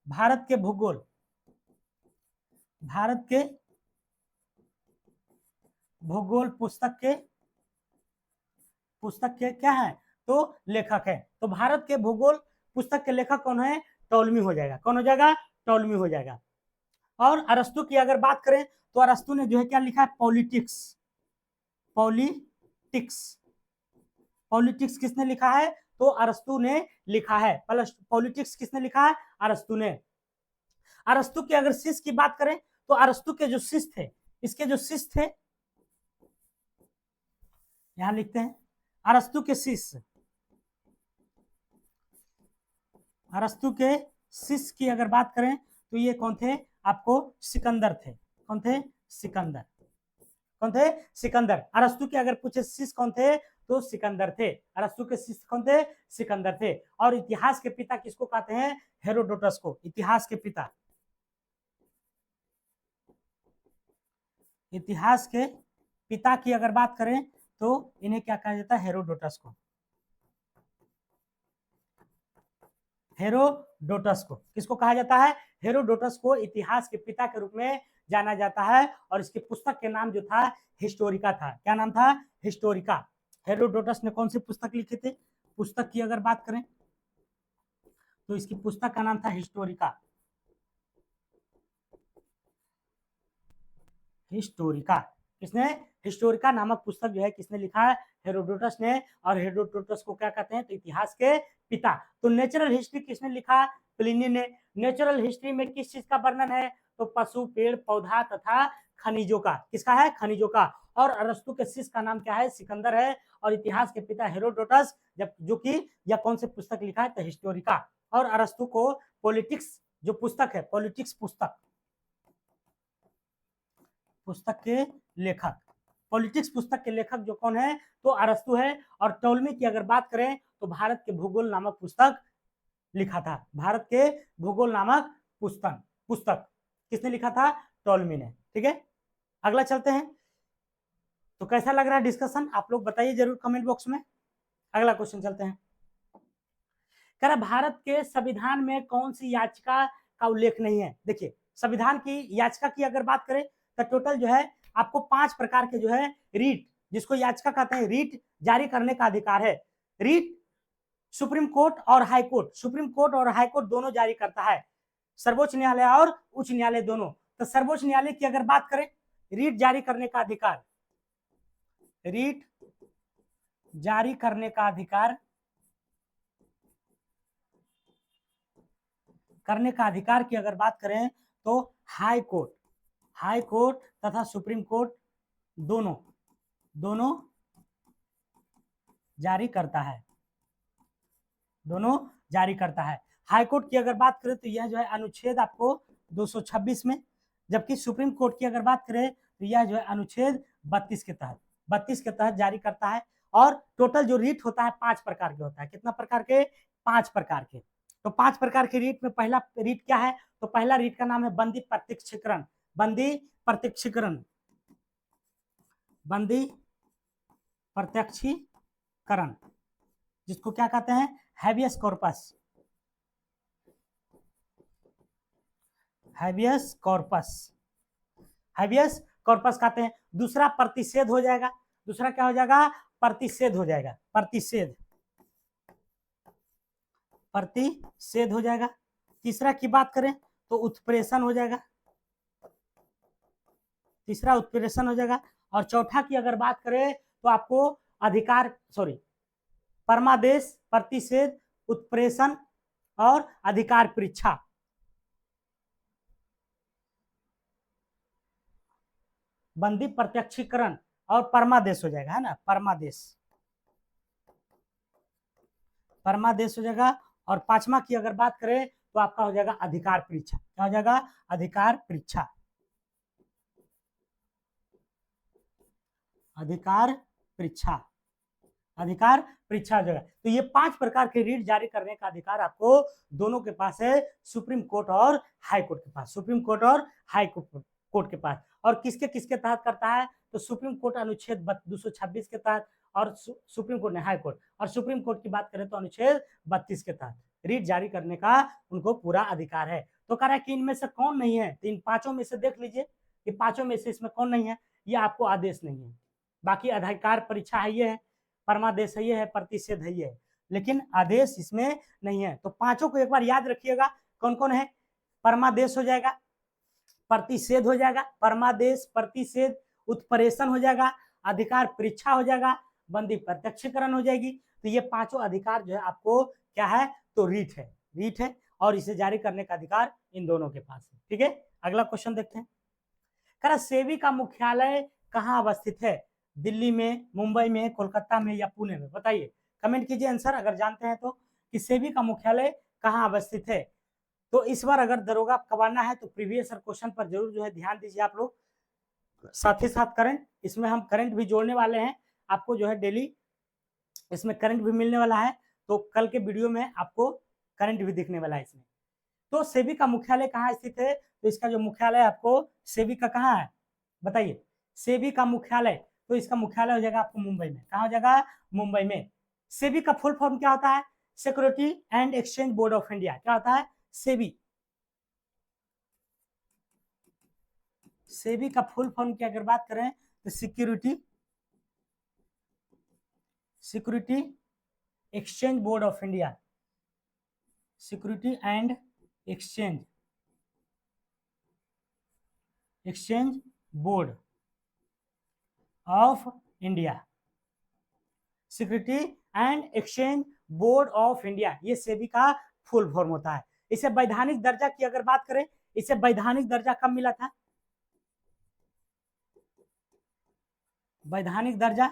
भारत के भूगोल पुस्तक के क्या है? तो लेखक है। तो भारत के भूगोल पुस्तक के लेखक कौन है? टोल्मी हो जाएगा। कौन हो जाएगा? टोल्मी हो जाएगा। और अरस्तु की अगर बात करें तो अरस्तु ने जो है क्या लिखा है? पॉलिटिक्स किसने लिखा है? तो अरस्तु ने लिखा है। पॉलिटिक्स किसने लिखा है? अरस्तु ने। अरस्तु की अगर शिष्य की बात करें तो अरस्तु के जो शिष्य थे, इसके जो शिष्य थे यहां लिखते हैं, अरस्तु के शिष्य, अरस्तु के शिष्य की अगर बात करें तो ये कौन थे? आपको सिकंदर थे। कौन थे? सिकंदर। कौन थे? सिकंदर। अरस्तु के अगर पूछे शिष्य कौन थे तो सिकंदर थे। अरस्तु के शिष्य कौन थे? सिकंदर थे। और इतिहास के पिता किसको कहते हैं? हेरोडोटस को। इतिहास के पिता, इतिहास के पिता की अगर बात करें तो इन्हें क्या कहा जाता है? हेरोडोटस को। हेरोडोटस को किसको कहा जाता है? हेरोडोटस को इतिहास के पिता के रूप में जाना जाता है। और इसकी पुस्तक के नाम जो था हिस्टोरिका था। क्या नाम था? हिस्टोरिका। हेरोडोटस ने कौन सी पुस्तक लिखी थी? पुस्तक की अगर बात करें तो इसकी पुस्तक का नाम था हिस्टोरिका। हिस्टोरिका। किसने? हिस्टोरिका नामक पुस्तक जो है किसने लिखा है? हेरोडोटस ने। और हेरोडोटस को क्या कहते हैं? तो इतिहास के पिता। तो नेचुरल हिस्ट्री किसने लिखा? प्लिनी ने। नेचुरल हिस्ट्री में किस चीज का वर्णन है? तो पशु, पेड़, पौधा तथा खनिजों का। किसका है? खनिजों का। और अरस्तु के शिष्य का नाम क्या है? सिकंदर है। और इतिहास के पिता हेरोडोटस, जब जो कि यह कौन सी पुस्तक लिखा है? तो हिस्टोरिका। और अरस्तु को पॉलिटिक्स जो पुस्तक है, पॉलिटिक्स पुस्तक, पुस्तक के लेखक, पॉलिटिक्स पुस्तक के लेखक जो कौन है? तो अरस्तु है। और टोलमी की अगर बात करें तो भारत के भूगोल नामक पुस्तक लिखा था। भारत के भूगोल नामक पुस्तक पुस्तक किसने लिखा था? टोलमी ने। ठीक है, अगला चलते हैं। तो कैसा लग रहा है डिस्कशन? आप लोग बताइए जरूर कमेंट बॉक्स में। अगला क्वेश्चन चलते हैं। कह रहा भारत के संविधान में कौन सी याचिका का उल्लेख नहीं है? देखिए, संविधान की याचिका की अगर बात करें तो टोटल जो है आपको 5 प्रकार के जो है रीट, जिसको याचिका कहते हैं, रीट जारी करने का अधिकार है। रीट सुप्रीम कोर्ट और हाई कोर्ट, सुप्रीम कोर्ट और हाई कोर्ट दोनों जारी करता है। सर्वोच्च न्यायालय और उच्च न्यायालय दोनों। तो सर्वोच्च न्यायालय की अगर बात करें, रीट जारी करने का अधिकार, रीट जारी करने का अधिकार, करने का अधिकार की अगर बात करें तो हाई कोर्ट, हाई कोर्ट तथा सुप्रीम कोर्ट दोनों दोनों जारी करता है, दोनों जारी करता है। हाई कोर्ट की अगर बात करें तो यह जो है अनुच्छेद आपको 226 में, जबकि सुप्रीम कोर्ट की अगर बात करें तो यह जो है अनुच्छेद 32 के तहत, 32 के तहत जारी करता है। और टोटल जो रीट होता है 5 प्रकार के होता है। कितना प्रकार के? 5 प्रकार के। तो 5 प्रकार के रीट में पहला रीट क्या है? तो पहला रीट का नाम है बंदी प्रत्यक्षीकरण। बंदी प्रत्यक्षीकरण, बंदी प्रत्यक्षीकरण, जिसको क्या कहते हैं? Habeas corpus, habeas corpus, habeas corpus कहते हैं। दूसरा प्रतिषेध हो जाएगा। दूसरा क्या हो जाएगा? प्रतिषेध हो जाएगा। प्रतिषेध, प्रतिषेध हो जाएगा। तीसरा की बात करें तो उत्प्रेषण हो जाएगा। तीसरा उत्प्रेषण हो जाएगा। और चौथा की अगर बात करें तो आपको अधिकार, सॉरी, परमादेश, प्रतिषेध, उत्प्रेषण और अधिकार परीक्षा, बंदी प्रत्यक्षीकरण और परमादेश हो जाएगा, है ना? परमादेश, परमादेश हो जाएगा। और पांचवा की अगर बात करें तो आपका हो जाएगा अधिकार परीक्षा। क्या हो जाएगा? अधिकार परीक्षा, अधिकार परीक्षा, अधिकार परीक्षा हो जाएगा। तो ये 5 प्रकार के रीट जारी करने का अधिकार आपको दोनों के पास है, सुप्रीम कोर्ट और हाई कोर्ट के पास, सुप्रीम कोर्ट और हाई कोर्ट के पास। और किसके किसके तहत करता है? तो सुप्रीम कोर्ट अनुच्छेद 226 के तहत, और सुप्रीम कोर्ट ने हाई कोर्ट, और सुप्रीम कोर्ट की बात करें तो अनुच्छेद 32 के तहत रीट जारी करने का उनको पूरा अधिकार है। तो कह रहा है कि इनमें से कौन नहीं है? तो इन पांचों में से देख लीजिए कि पांचों में से इसमें कौन नहीं है? ये आपको आदेश नहीं है। बाकी अधिकार परीक्षा है, ये है, परमादेश है, ये है, प्रतिषेध है, ये है, लेकिन आदेश इसमें नहीं है। तो पांचों को एक बार याद रखिएगा कौन कौन है। परमादेश हो जाएगा, प्रतिषेध हो जाएगा, परमादेश, प्रतिषेध, उत्प्रेषण हो जाएगा, अधिकार परीक्षा हो जाएगा, बंदी प्रत्यक्षीकरण हो जाएगी। तो ये पांचों अधिकार जो है आपको क्या है, तो रीट है और इसे जारी करने का अधिकार इन दोनों के पास है। ठीक है, अगला क्वेश्चन देखते हैं। कह रहा सेबी का मुख्यालय कहाँ अवस्थित है, दिल्ली में, मुंबई में, कोलकाता में या पुणे में? बताइए, कमेंट कीजिए आंसर अगर जानते हैं तो, कि सेबी का मुख्यालय कहाँ अवस्थित है। तो इस बार अगर दरोगा कबाना है तो प्रीवियस क्वेश्चन पर जरूर जो है ध्यान दीजिए आप लोग। साथ ही साथ करंट, इसमें हम करंट भी जोड़ने वाले हैं आपको, जो है डेली इसमें करंट भी मिलने वाला है। तो कल के वीडियो में आपको करंट भी दिखने वाला है इसमें। तो सेबी का मुख्यालय कहाँ स्थित है, तो इसका जो मुख्यालय आपको सेबी का कहाँ है, बताइए। सेबी का मुख्यालय, तो इसका मुख्यालय हो जाएगा आपको मुंबई में। कहाँ हो जाएगा, मुंबई में। सेबी का फुल फॉर्म क्या होता है, security and exchange board of India. क्या होता है, सेबी। सेबी का फुल फॉर्म की अगर बात करें तो security exchange board of India, security and exchange board of India, security and exchange board of India, ये सेबी का फुल फॉर्म होता है। इसे वैधानिक दर्जा की अगर बात करें, इसे वैधानिक दर्जा कब मिला था, वैधानिक दर्जा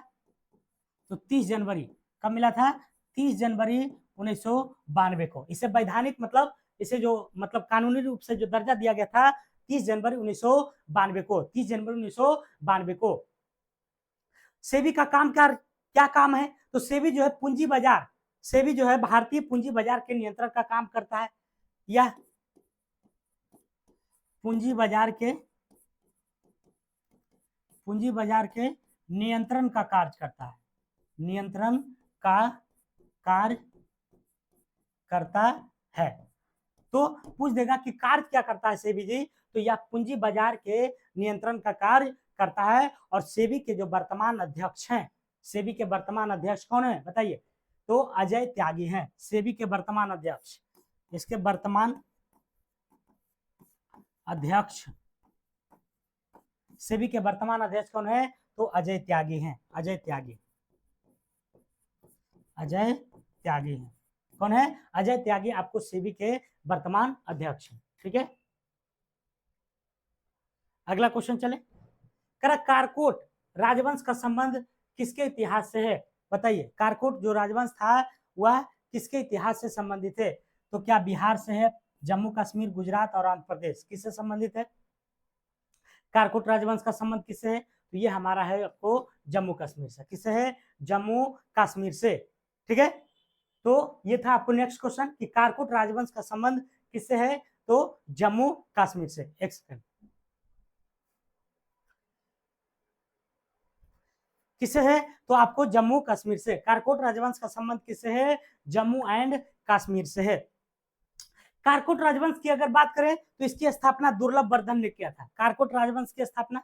तो 30 जनवरी, कब मिला था, 30 जनवरी 1992 को। इसे वैधानिक मतलब इसे जो मतलब कानूनी रूप से जो दर्जा दिया गया था 30 जनवरी 1992 को, 30 जनवरी 1992 को। सेबी का काम क्या काम है, तो सेबी जो है पूंजी बाजार, सेबी जो है भारतीय पूंजी बाजार के नियंत्रण का काम करता है, या पूंजी बाजार के नियंत्रण का कार्य करता है, नियंत्रण का कार्य करता है। तो पूछ देगा कि कार्य क्या करता है सेबी जी, तो यह पूंजी बाजार के नियंत्रण का कार्य करता है। और सेबी के जो वर्तमान अध्यक्ष हैं, सेबी के वर्तमान अध्यक्ष कौन है बताइए, तो अजय त्यागी हैं, सेबी के वर्तमान अध्यक्ष। इसके वर्तमान अध्यक्ष, सेबी के वर्तमान अध्यक्ष कौन है, तो अजय त्यागी हैं, अजय त्यागी हैं। कौन है, अजय त्यागी आपको सेबी के वर्तमान अध्यक्ष हैं। ठीक है, अगला क्वेश्चन चले। करा कारकोट राजवंश का संबंध किसके इतिहास से है, बताइए। कारकोट जो राजवंश था वह किसके इतिहास से संबंधित है, तो क्या बिहार से है, जम्मू कश्मीर, गुजरात और आंध्र प्रदेश, किससे संबंधित है कारकोट राजवंश का संबंध किससे है, तो ये हमारा है आपको जम्मू कश्मीर से। किससे है, जम्मू कश्मीर से। ठीक है, तो ये था आपको नेक्स्ट क्वेश्चन कि कारकोट राजवंश का संबंध किससे है, तो जम्मू कश्मीर से। एक सेकंड, किससे है, तो आपको जम्मू कश्मीर से। कारकोट राजवंश का संबंध किससे है, जम्मू एंड कश्मीर से है। कारकोट राजवंश की अगर बात करें तो इसकी स्थापना दुर्लभ वर्धन ने किया था। कारकोट राजवंश की स्थापना,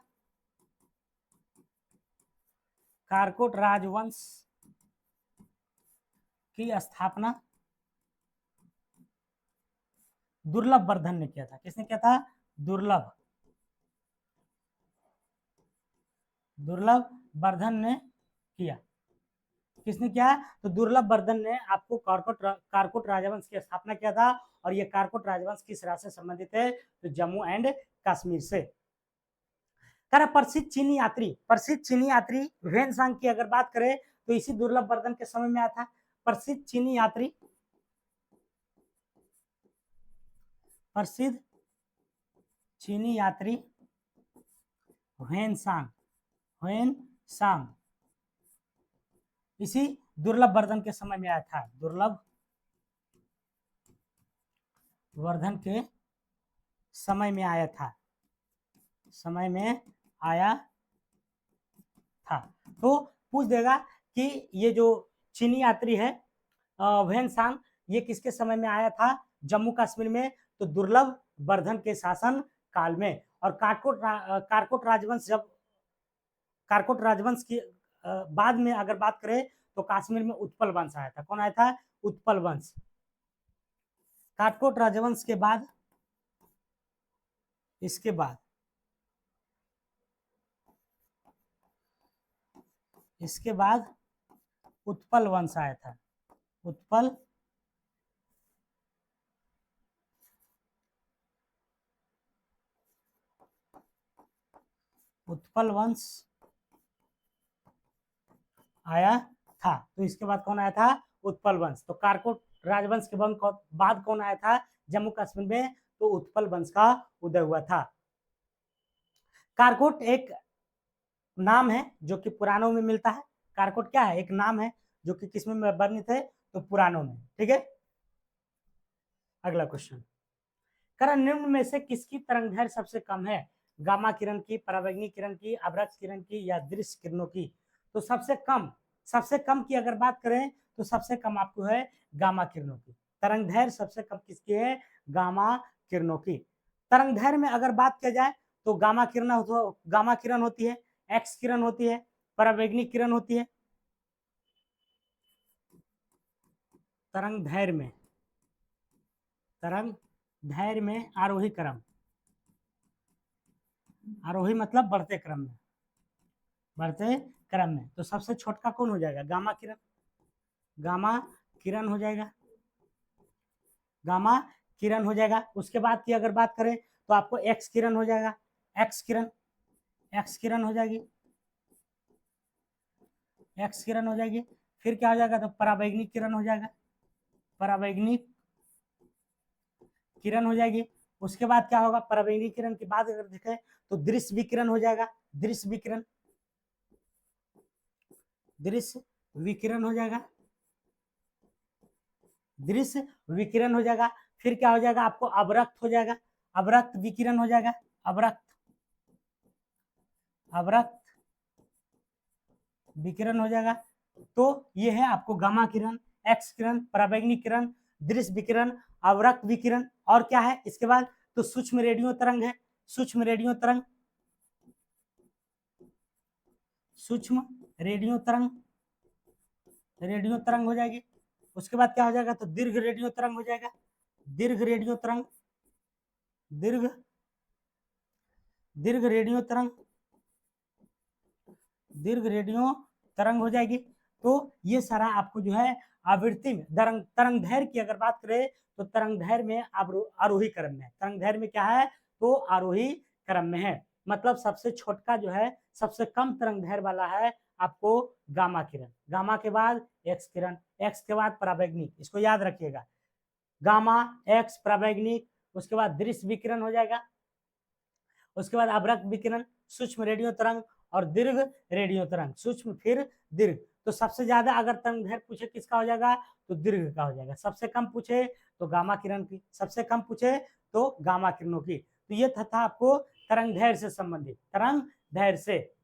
कारकोट राजवंश की स्थापना दुर्लभ वर्धन ने किया था। किसने किया था, दुर्लभ वर्धन ने किया। किसने किया, तो दुर्लभ वर्धन ने आपको कारकोट राजवंश की स्थापना किया था। और ये कारकोट राजवंश किस राज्य से संबंधित है, तो जम्मू एंड कश्मीर से। प्रसिद्ध चीनी यात्री ह्वेनसांग की अगर बात करें तो इसी दुर्लभ वर्धन के समय में आया था। प्रसिद्ध चीनी यात्री ह्वेनसांग इसी दुर्लभ वर्धन के समय में आया था, दुर्लभ वर्धन के समय में आया था, तो पूछ देगा कि ये जो चीनी यात्री है ह्वेनसांग, ये किसके समय में आया था, जम्मू कश्मीर में, तो दुर्लभ वर्धन के शासन काल में। और कारकोट राजवंश की बाद में अगर बात करें तो कश्मीर में उत्पल वंश आया था। कौन आया था, उत्पल वंश। कारकोट राजवंश के बाद, इसके बाद उत्पल वंश आया था। उत्पल उत्पल वंश आया था। तो इसके बाद कौन आया था? उत्पल वंश। तो कारकोट राजवंश के बाद कौन आया था जम्मू कश्मीर में? तो उत्पल वंश का उदय हुआ था। कारकोट एक नाम है जो कि पुराणों में मिलता है। कारकोट क्या है? एक नाम है जो कि किसमें वर्णित है? तो पुराणों में। ठीक है, अगला क्वेश्चन। करण निम्न में से किसकी तरंगदैर्घ्य सबसे कम है? गामा किरण की, पराबैंगनी किरण की, अवरक्त किरण की, या दृश्य किरणों की? तो सबसे कम की अगर बात करें तो सबसे कम आपको है गामा किरणों की। तरंगदैर्घ्य सबसे कम किसकी है? गामा किरणों की। तरंगदैर्घ्य में अगर बात किया जाए तो गामा किरण होती है, एक्स किरण होती है, पराबैंगनी किरण होती है। तरंगदैर्घ्य में आरोही क्रम, आरोही मतलब बढ़ते क्रम में तो सबसे छोटका कौन हो जाएगा? गामा किरण। गामा किरण हो जाएगा, गामा किरण हो जाएगा। उसके बाद की अगर बात करें तो आपको एक्स किरण हो जाएगा, एक्स किरण हो जाएगी, एक्स किरण हो जाएगी। फिर क्या हो जाएगा? तो पराबैंगनी किरण हो जाएगा, पराबैंगनी किरण हो जाएगी। उसके बाद क्या होगा? पराबैंगनी किरण के बाद अगर देखें तो दृश्य विकिरण हो जाएगा, दृश्य विकिरण, दृश्य विकिरण हो जाएगा, दृश्य विकिरण हो जाएगा। फिर क्या हो जाएगा? आपको अवरक्त हो जाएगा, अवरक्त विकिरण हो जाएगा, अवरक्त अवरक्त विकिरण हो जाएगा। तो ये है आपको गामा किरण, एक्स किरण, पराबैंगनी किरण, दृश्य विकिरण, अवरक्त विकिरण। और क्या है इसके बाद? तो सूक्ष्म रेडियो तरंग है, सूक्ष्म रेडियो तरंग, सूक्ष्म रेडियो तरंग, रेडियो तरंग हो जाएगी। उसके बाद क्या हो जाएगा? तो दीर्घ रेडियो तरंग हो जाएगा, दीर्घ रेडियो तरंग, दीर्घ दीर्घ रेडियो तरंग, दीर्घ रेडियो तरंग हो जाएगी। तो ये सारा आपको जो है आवृत्ति में तरंगदैर्घ्य की अगर बात करें तो तरंगदैर्घ्य में आरोही क्रम में है। तरंगदैर्घ्य में क्या है? तो आरोही क्रम में है। मतलब सबसे छोटका जो है, सबसे कम तरंगदैर्घ्य वाला है आपको गामा किरण। गामा के बाद एक्स किरण, एक्स के बाद पराबैंगनी, इसको याद रखिएगा। गामा, एक्स, पराबैंगनी, उसके बाद दृश्य विकिरण हो जाएगा, उसके बाद अवरक्त विकिरण, सूक्ष्म रेडियो तरंग और दीर्घ रेडियो तरंग। सूक्ष्म फिर दीर्घ। तो सबसे ज्यादा अगर तरंगदैर्घ्य पूछे किसका हो जाएगा? तो दीर्घ का हो जाएगा। सबसे कम पूछे तो गामा किरण की, सबसे कम पूछे तो गामा किरणों की। तो ये था आपको तरंगदैर्घ्य से संबंधित, तरंगदैर्घ्य से।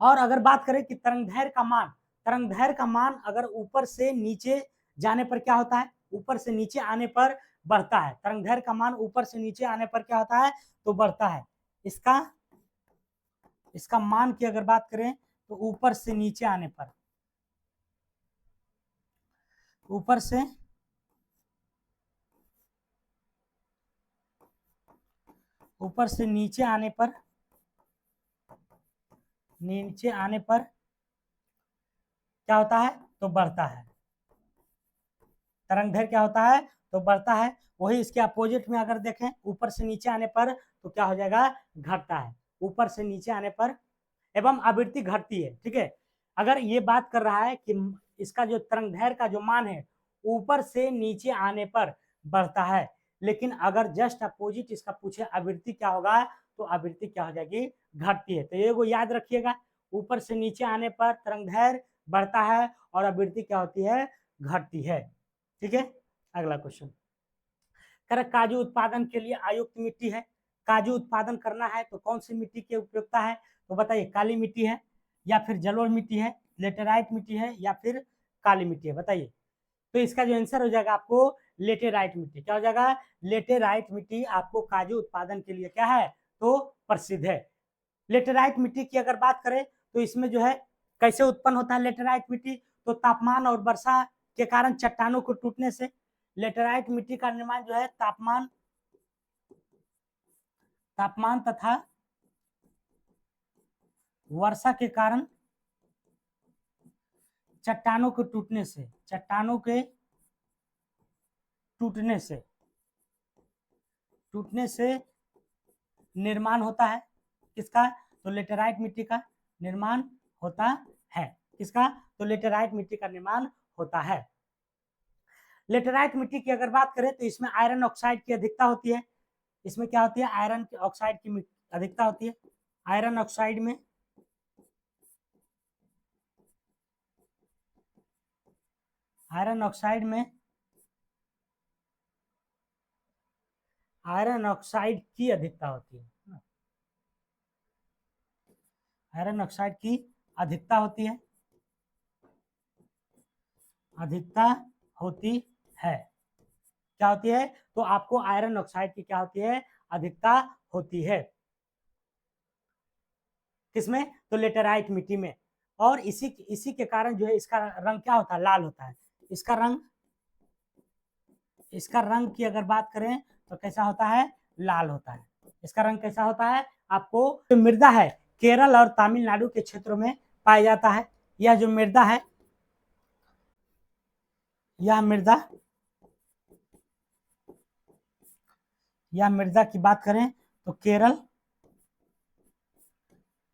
और अगर बात करें कि तरंगदैर्घ्य का मान अगर ऊपर से नीचे जाने पर क्या होता है? ऊपर से नीचे आने पर बढ़ता है। तरंगदैर्घ्य का मान ऊपर से नीचे आने पर क्या होता है? तो बढ़ता है। इसका इसका मान की अगर बात करें तो ऊपर से नीचे आने पर, ऊपर से ऊपर से नीचे आने पर क्या होता है? तो बढ़ता है। तरंगदैर्घ्य क्या होता है? तो बढ़ता है। वही इसके अपोजिट में अगर देखें, ऊपर से नीचे आने पर तो क्या हो जाएगा? घटता है। ऊपर से नीचे आने पर एवं आवृत्ति घटती है। ठीक है, अगर ये बात कर रहा है कि इसका जो तरंगदैर्घ्य का जो मान है ऊपर से नीचे आने पर बढ़ता है, लेकिन अगर जस्ट अपोजिट इसका पूछे आवृत्ति क्या होगा, तो आवृत्ति क्या हो जाएगी? घटती है। तो ये वो याद रखिएगा, ऊपर से नीचे आने पर तरंगदैर्घ्य बढ़ता है और आवृत्ति क्या होती है? घटती है। ठीक है, अगला क्वेश्चन। कर काजू उत्पादन के लिए आयुक्त मिट्टी है। काजू उत्पादन करना है तो कौन सी मिट्टी की उपयोगिता है? तो बताइए, काली मिट्टी है या फिर जलोढ़ मिट्टी है, लेटेराइट मिट्टी है या फिर काली मिट्टी है? बताइए। तो इसका जो आंसर हो जाएगा आपको लेटेराइट मिट्टी। क्या हो जाएगा? लेटेराइट मिट्टी आपको काजू उत्पादन के लिए क्या है? तो प्रसिद्ध है। लेटेराइट मिट्टी की अगर बात करें तो इसमें जो है कैसे उत्पन्न होता है लेटेराइट मिट्टी? तो तापमान और वर्षा के कारण चट्टानों को टूटने से। लेटेराइट मिट्टी का निर्माण जो है तापमान तथा वर्षा के कारण चट्टानों के टूटने से, चट्टानों के टूटने से निर्माण होता है किसका? तो लेटेराइट मिट्टी का निर्माण होता है। किसका? तो लेटेराइट मिट्टी का निर्माण होता है। लेटेराइट मिट्टी की अगर बात करें तो इसमें आयरन ऑक्साइड की अधिकता होती है। इसमें क्या होती है? आयरन ऑक्साइड की अधिकता होती है। आयरन ऑक्साइड में आयरन ऑक्साइड की अधिकता होती है। आयरन ऑक्साइड की अधिकता होती है, अधिकता होती है। क्या होती है? तो आपको आयरन ऑक्साइड की क्या होती है? अधिकता होती है। किसमें? तो लेटेराइट मिट्टी में। और इसी के कारण जो है इसका रंग क्या होता है? लाल होता है। इसका रंग की अगर बात करें तो कैसा होता है? लाल होता है। इसका रंग कैसा होता है? आपको जो मृदा है केरल और तमिलनाडु के क्षेत्रों में पाया जाता है। यह जो मृदा है, यह मृदा की बात करें तो केरल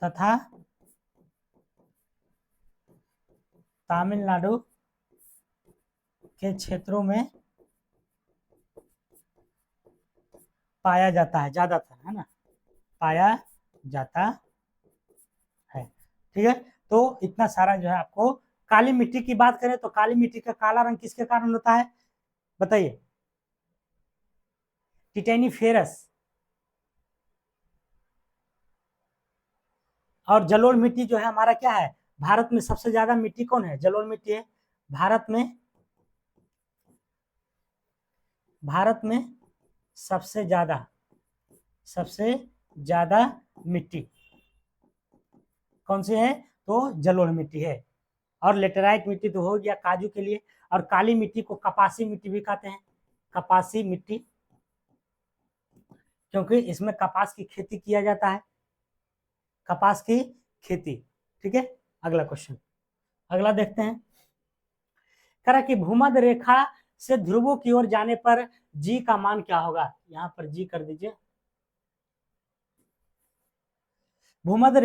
तथा तमिलनाडु के क्षेत्रों में पाया जाता है, ज्यादातर, है ना, पाया जाता है। ठीक है, तो इतना सारा जो है आपको। काली मिट्टी की बात करें तो काली मिट्टी का काला रंग किसके कारण होता है? बताइए। टिटेनिफेरस। और जलोढ़ मिट्टी जो है हमारा क्या है? भारत में सबसे ज्यादा मिट्टी कौन है? जलोढ़ मिट्टी है। भारत में सबसे ज्यादा मिट्टी कौन सी है? तो जलोढ़ मिट्टी है। और लेटेराइट मिट्टी तो हो गया काजू के लिए। और काली मिट्टी को कपासी मिट्टी भी कहते हैं, कपासी मिट्टी, क्योंकि इसमें कपास की खेती किया जाता है, कपास की खेती। ठीक है, अगला क्वेश्चन, अगला देखते हैं। कह रहा कि भूमध्य रेखा से ध्रुवों की ओर जाने पर जी का मान क्या होगा? यहां पर जी कर दीजिए। भूमध्य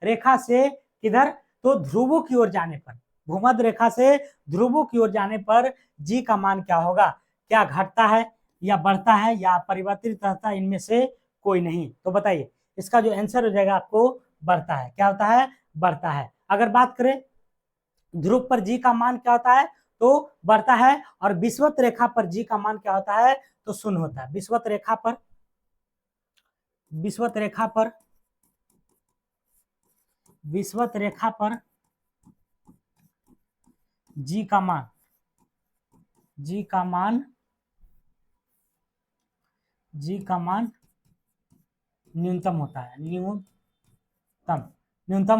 रेखा से किधर? तो ध्रुवों की ओर जाने पर, भूमध्य रेखा से ध्रुवों की ओर जाने पर जी का मान क्या होगा? क्या घटता है या बढ़ता है या परिवर्तित रहता है? इनमें से कोई नहीं। तो बताइए, इसका जो आंसर हो जाएगा आपको बढ़ता है। क्या होता है? बढ़ता है। अगर बात करें ध्रुव पर जी का मान क्या होता है? तो बढ़ता है। और विषुवत रेखा पर जी का मान क्या होता है? तो शून्य होता है। विषुवत रेखा पर जी का मान न्यूनतम होता है। न्यूनतम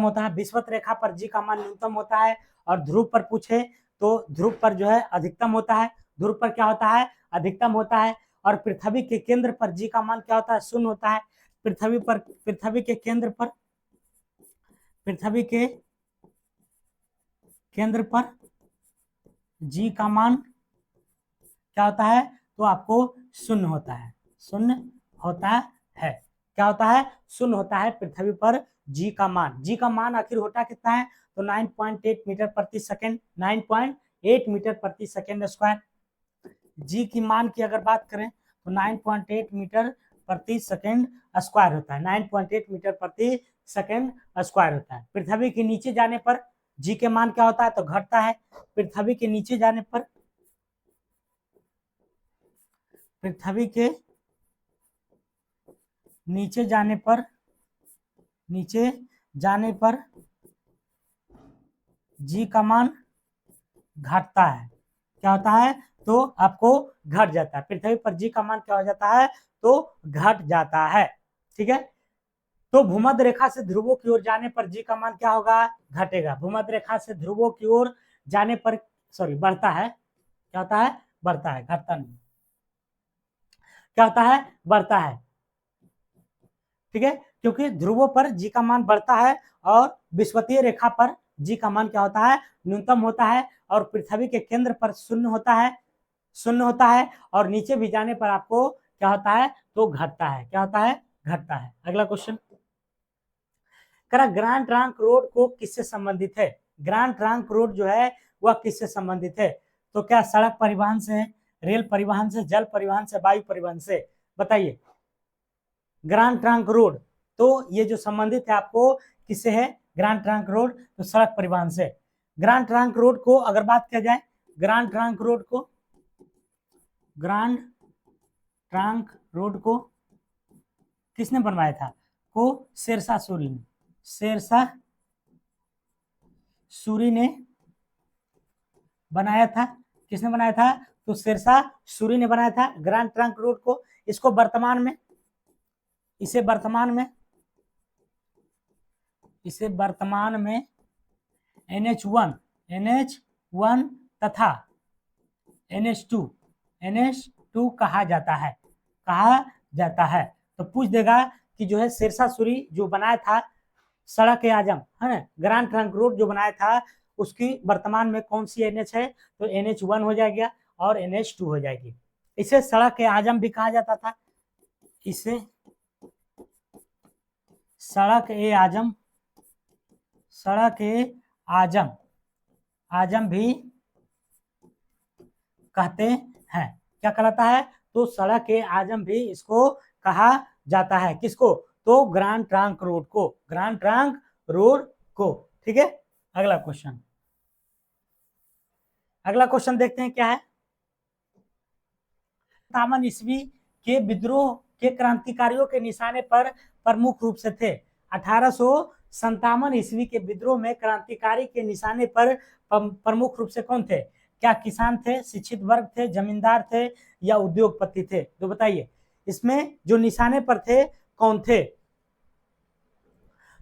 होता है। विषुवत रेखा पर जी का मान न्यूनतम होता है। और ध्रुव पर पूछे तो ध्रुव पर जो है अधिकतम होता है। ध्रुव पर क्या होता है? अधिकतम होता है। और पृथ्वी के केंद्र पर जी का मान क्या होता है? शून्य होता है। पृथ्वी के केंद्र पर जी का मान क्या होता है? तो आपको शून्य होता है। क्या होता है? शून्य होता है पृथ्वी पर जी का मान। जी का मान आखिर होता कितना है? तो 9.8 मीटर प्रति सेकंड, 9.8 मीटर प्रति सेकंड स्क्वायर। जी की मान की अगर बात करें तो 9.8 मीटर प्रति सेकंड स्क्वायर होता है। 9.8 मीटर प्रति सेकंड स्क्वायर होता है। पृथ्वी के नीचे जाने पर जी के मान क्या होता है? तो घटता है। पृथ्वी के नीचे जाने पर नीचे जाने पर जी का मान घटता है। क्या होता है? तो आपको घट जाता है। पृथ्वी पर जी का मान क्या हो जाता है? तो घट जाता है। ठीक है, तो भूमध्य रेखा से ध्रुवों की ओर जाने पर जी का मान क्या होगा? घटेगा। भूमध्य रेखा से ध्रुवों की ओर जाने पर बढ़ता है। क्या होता है? बढ़ता है, घटता नहीं। क्या होता है? बढ़ता है। ठीक है, क्योंकि ध्रुवों पर जी का मान बढ़ता है और विषुवतीय रेखा पर जी का मान क्या होता है, न्यूनतम होता है, और पृथ्वी के केंद्र पर शून्य होता है, और नीचे भी जाने पर आपको क्या होता है, तो घटता है। क्या होता है, घटता है। अगला क्वेश्चन, ग्रांड ट्रंक रोड को किससे संबंधित है? ग्रांड ट्रंक रोड जो है वह किससे संबंधित है? तो क्या सड़क परिवहन से, रेल परिवहन से, जल परिवहन से, वायु परिवहन से? बताइए। ग्रांड ट्रंक रोड, तो ये जो संबंधित है आपको किससे है? ग्रांड ट्रंक रोड तो सड़क परिवहन से। ग्रांड ट्रंक रोड को अगर बात किया जाए, ग्रांड ट्रंक रोड को किसने बनवाया था? को शेरशाह सूरी ने बनाया था। किसने बनाया था? तो शेरशाह सूरी ने बनाया था ग्रांड ट्रंक रोड को। इसे वर्तमान में NH1 तथा NH2 कहा जाता है। तो पूछ देगा कि जो है शेरशाह सूरी जो बनाया था सड़क ए आजम है ना, ग्रांड ट्रंक रोड जो बनाया था, उसकी वर्तमान में कौन सी NH है? तो NH1 हो जाएगा और NH2 हो जाएगी। इसे सड़क ए आजम भी कहा जाता था। इसे सड़क ए आजम भी कहते हैं। क्या कहलाता है? तो सड़क ए आजम भी इसको कहा जाता है। किसको? तो ग्रांड ट्रंक रोड को। ठीक है। अगला क्वेश्चन देखते हैं क्या है। 57 ईस्वी के विद्रोह के क्रांतिकारियों के निशाने पर प्रमुख रूप से थे। 1857 ईस्वी के विद्रोह में क्रांतिकारी के निशाने पर प्रमुख रूप से कौन थे? क्या किसान थे, शिक्षित वर्ग थे, जमींदार थे, या उद्योगपति थे? तो बताइए, इसमें जो निशाने पर थे कौन थे?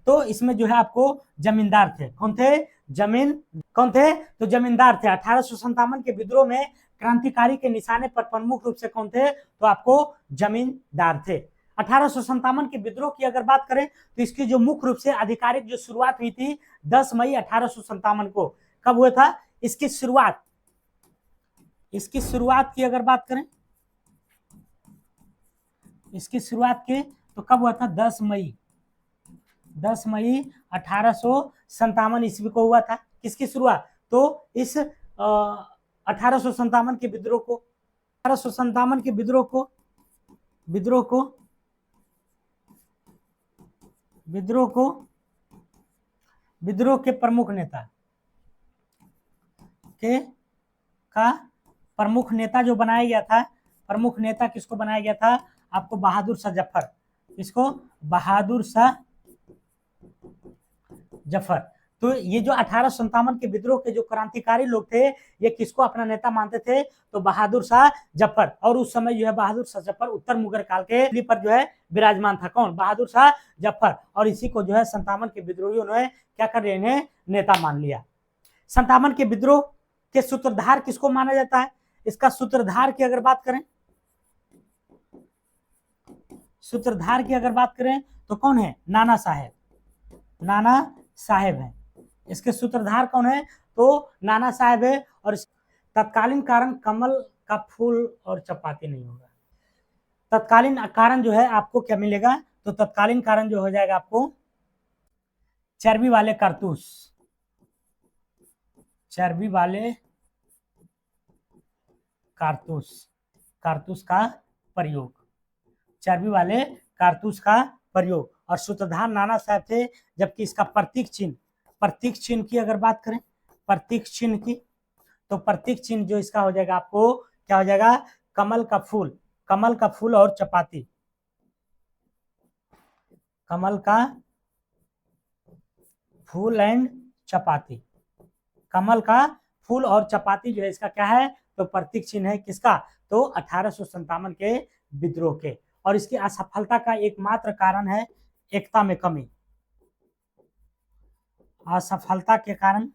तो इसमें जो है आपको जमींदार थे। कौन थे? तो जमींदार थे। 1857 के विद्रोह में क्रांतिकारी के निशाने पर प्रमुख रूप से कौन थे? तो आपको जमींदार थे। 1857 के विद्रोह की अगर बात करें तो इसकी जो मुख्य रूप से आधिकारिक जो शुरुआत हुई थी 10 मई 1857 को। कब हुआ था इसकी शुरुआत की अगर बात करें, इसकी शुरुआत की तो कब हुआ था? 10 मई 1857 ईस्वी को हुआ था। किसकी शुरुआत? तो इस 1857 के विद्रोह को 1857 के विद्रोह के प्रमुख नेता जो बनाया गया था, प्रमुख नेता किसको बनाया गया था? आपको बहादुर शाह जफर। इसको बहादुर शाह जफर। तो ये जो 1857 के विद्रोह के जो क्रांतिकारी लोग थे, ये किसको अपना नेता मानते थे? तो बहादुर शाह जफर। और उस समय जो है बहादुर शाह जफर उत्तर मुगल काल के पर जो है विराजमान था। कौन? बहादुर शाह जफर। और इसी को जो है 57 के विद्रोहियों ने क्या कर लिया? इन्हें नेता मान लिया। 57 के विद्रोह के सूत्रधार किसको माना जाता है? इसका सूत्रधार की अगर बात करें तो कौन है? नाना साहेब है। इसके सूत्रधार कौन है? तो नाना साहेब है। और तत्कालीन कारण कमल का फूल और चपाती नहीं होगा। तत्कालीन कारण जो है आपको क्या मिलेगा? तो तत्कालीन कारण जो हो जाएगा आपको चर्बी वाले कारतूस का प्रयोग, चर्बी वाले कारतूस का प्रयोग। और सूत्रधार नाना साहब थे। जबकि इसका प्रतीक चिन्ह की अगर बात करें, प्रतीक चिन्ह की, तो प्रतीक चिन्ह जो इसका हो जाएगा आपको क्या हो जाएगा? कमल का फूल और चपाती। कमल का फूल एंड चपाती। कमल का फूल और चपाती जो है इसका क्या है? तो प्रतीक चिन्ह है। किसका? तो 1857 के विद्रोह के। और इसकी असफलता का एकमात्र कारण है एकता में कमी। असफलता के कारण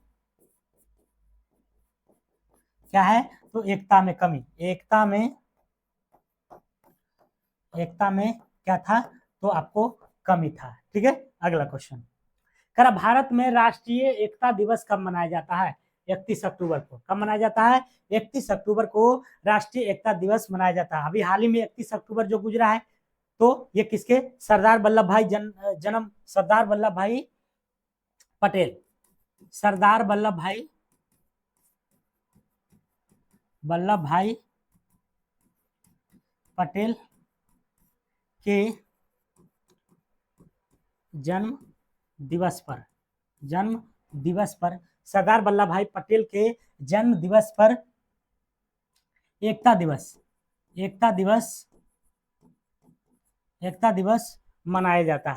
क्या है? तो एकता में कमी। एकता में क्या था? तो आपको कमी था। ठीक है। अगला क्वेश्चन, कर भारत में राष्ट्रीय एकता दिवस कब मनाया जाता है? 31 अक्टूबर को। कब मनाया जाता है? 31 अक्टूबर को राष्ट्रीय एकता दिवस मनाया जाता है। अभी हाल ही में 31 अक्टूबर जो गुजरा है, तो ये किसके? सरदार वल्लभ भाई जन्म सरदार वल्लभ भाई पटेल, सरदार वल्लभ भाई पटेल के जन्म दिवस पर सरदार वल्लभ भाई पटेल के जन्म दिवस पर एकता दिवस मनाया जाता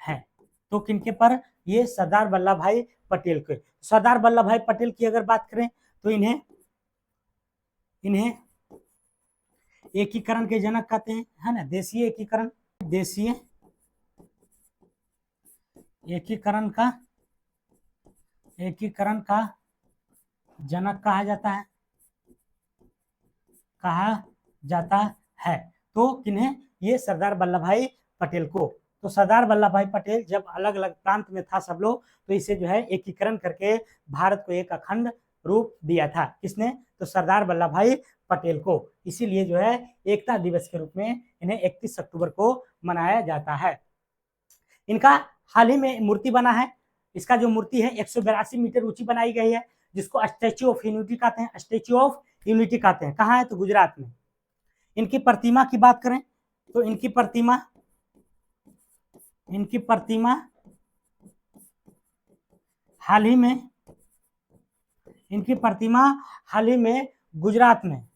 है। तो किनके पर? ये सरदार वल्लभ भाई पटेल के। सरदार वल्लभ भाई पटेल की अगर बात करें तो इन्हें एकीकरण के जनक कहते हैं, है ना। देशीय एकीकरण का जनक कहा जाता है। तो किन्हें? ये सरदार वल्लभ भाई पटेल को। तो सरदार वल्लभ भाई पटेल जब अलग अलग प्रांत में था सब लोग, तो इसे जो है एकीकरण करके भारत को एक अखंड रूप दिया था। किसने? तो सरदार वल्लभ भाई पटेल को। इसीलिए जो है एकता दिवस के रूप में इन्हें 31 अक्टूबर को मनाया जाता है। इनका हाल ही में मूर्ति बना है। इसका जो मूर्ति है 182 मीटर ऊंची बनाई गई है, जिसको स्टैच्यू ऑफ यूनिटी कहते हैं। स्टैच्यू ऑफ यूनिटी कहते हैं। कहाँ है? तो गुजरात में। इनकी प्रतिमा की बात करें तो इनकी प्रतिमा हाल ही में गुजरात में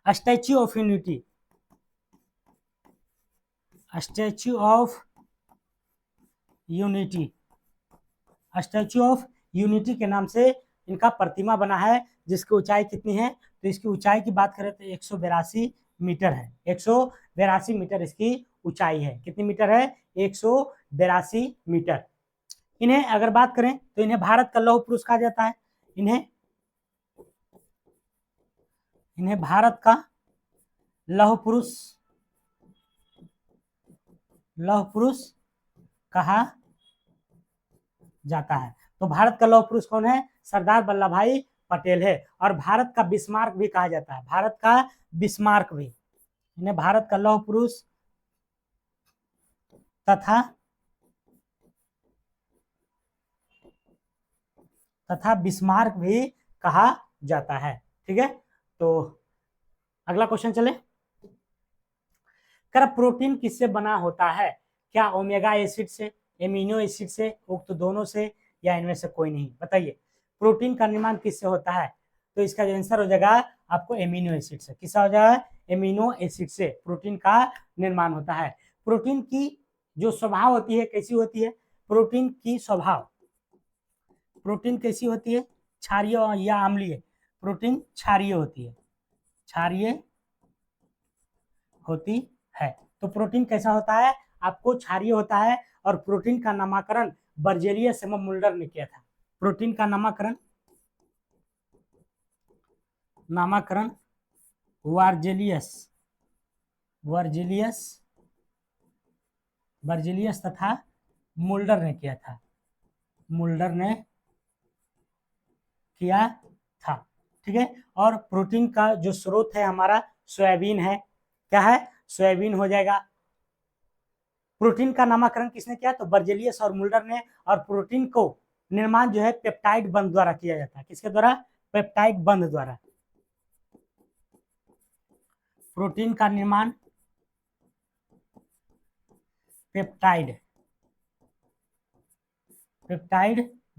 स्टैच्यू ऑफ यूनिटी के नाम से इनका प्रतिमा बना है, जिसकी ऊंचाई कितनी है? तो इसकी ऊंचाई की बात करें तो 182 मीटर है। 182 मीटर इसकी ऊंचाई है। कितनी मीटर है? 182 मीटर। इन्हें अगर बात करें तो इन्हें भारत का लौह पुरुष कहा जाता है। इन्हें भारत का लौह पुरुष कहा जाता है। तो भारत का लौह पुरुष कौन है? सरदार वल्लभ भाई पटेल है। और भारत का बिस्मार्क भी कहा जाता है। भारत का बिस्मार्क भी। इन्हें भारत का लौह पुरुष तथा बिस्मार्क भी कहा जाता है। ठीक है। तो अगला क्वेश्चन चले। कर प्रोटीन किससे बना होता है? क्या ओमेगा एसिड से, एमिनो एसिड से, उक्त दोनों से, या इनमें से कोई नहीं? बताइए, प्रोटीन का निर्माण किससे होता है? तो इसका जो आंसर हो जाएगा आपको एमिनो एसिड से। किससे हो जाएगा? एमिनो एसिड से प्रोटीन का निर्माण होता है। प्रोटीन की जो स्वभाव होती है कैसी होती है? प्रोटीन कैसी होती है? क्षारीय या अम्लीय? प्रोटीन क्षारीय होती है। तो प्रोटीन कैसा होता है? आपको क्षारीय होता है। और प्रोटीन का नामकरण बर्जेलियस एवं मुल्डर ने किया था। प्रोटीन का नामकरण बर्जेलियस तथा मुल्डर ने किया था। ठीक है। और प्रोटीन का जो स्रोत है हमारा सोयाबीन है। क्या है? सोयाबीन हो जाएगा। प्रोटीन का नामकरण किसने किया? तो बर्जेलियस और मुल्डर ने। और प्रोटीन को निर्माण जो है पेप्टाइड बंध द्वारा किया जाता है। किसके द्वारा? पेप्टाइड बंध द्वारा। प्रोटीन का निर्माण पेप्टाइड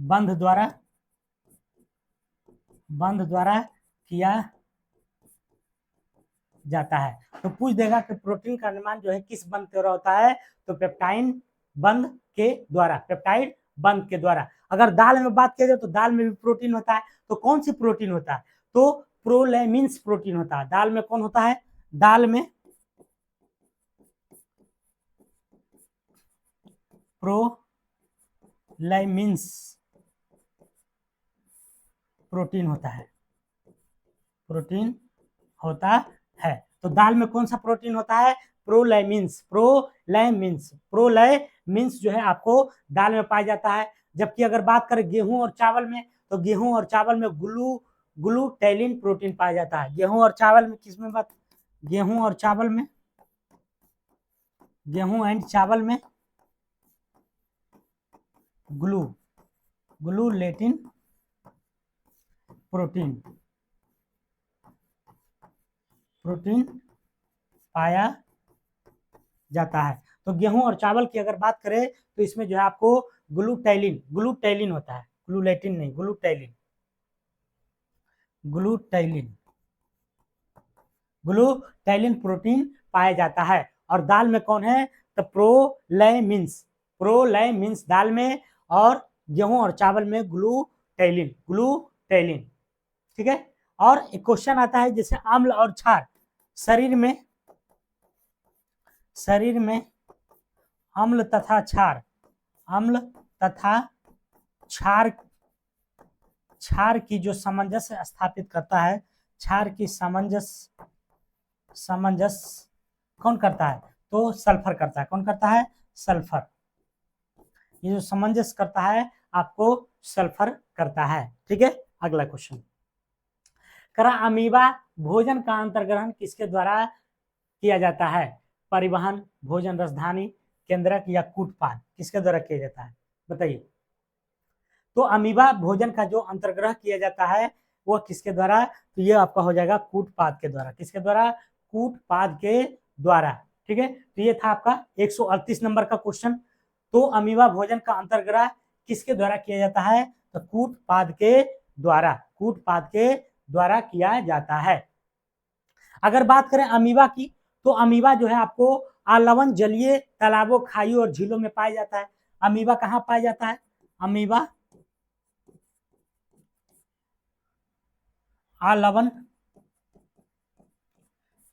बंध द्वारा किया जाता है। तो पूछ देगा कि प्रोटीन का निर्माण जो है किस बंध के द्वारा होता है? तो पेप्टाइड बंध के द्वारा। अगर दाल में बात किया जाए तो दाल में भी प्रोटीन होता है। तो कौन सी प्रोटीन होता है? तो प्रोलैमिन्स प्रोटीन होता है। दाल में कौन होता है? दाल में प्रोलैमिन्स प्रोटीन होता है। तो दाल में कौन सा प्रोटीन होता है? प्रोलैमिन्स। प्रोलैमिन्स जो है आपको दाल में पाया जाता है। जबकि अगर बात करें गेहूं और चावल में, तो गेहूं और चावल में ग्लूटैलिन प्रोटीन पाया जाता है। गेहूं और चावल में किसमें बात? गेहूं और चावल में, गेहूं एंड चावल में ग्लूलेटिन प्रोटीन पाया जाता है। तो गेहूं और चावल की अगर बात करें तो इसमें जो है आपको ग्लूटैलिन होता है, ग्लूलेटिन नहीं, ग्लूटैलिन प्रोटीन पाया जाता है। और दाल में कौन है? तो प्रोलैमिन्स दाल में, और गेहूं और चावल में ग्लूटैलिन। ठीक है। और एक क्वेश्चन आता है जैसे अम्ल और क्षार, शरीर में अम्ल तथा क्षार की जो सामंजस्य स्थापित करता है, क्षार की सामंजस्य कौन करता है? तो सल्फर करता है। कौन करता है? सल्फर। ये जो सामंजस्य करता है आपको सल्फर करता है। ठीक है। अगला क्वेश्चन करा, अमीबा भोजन का अंतर्ग्रहण किसके द्वारा किया जाता है? परिवहन, भोजन रसधानी, केंद्रक या कूटपाद, किसके द्वारा किया जाता है? बताइए। तो अमीबा भोजन का जो अंतर्ग्रह किया जाता है वो किसके द्वारा? तो ये आपका हो जाएगा कूटपाद के द्वारा। किसके द्वारा? कूटपाद के द्वारा। ठीक है। तो ये था आपका 138 नंबर का क्वेश्चन। तो अमीबा भोजन का अंतर्ग्रह किसके द्वारा किया जाता है? तो कूटपाद के द्वारा किया जाता है। अगर बात करें अमीबा की, तो अमीबा जो है आपको आलवन जलीय तालाबों, खाइयों और झीलों में पाया जाता है। अमीबा कहाँ पाया जाता है? अमीबा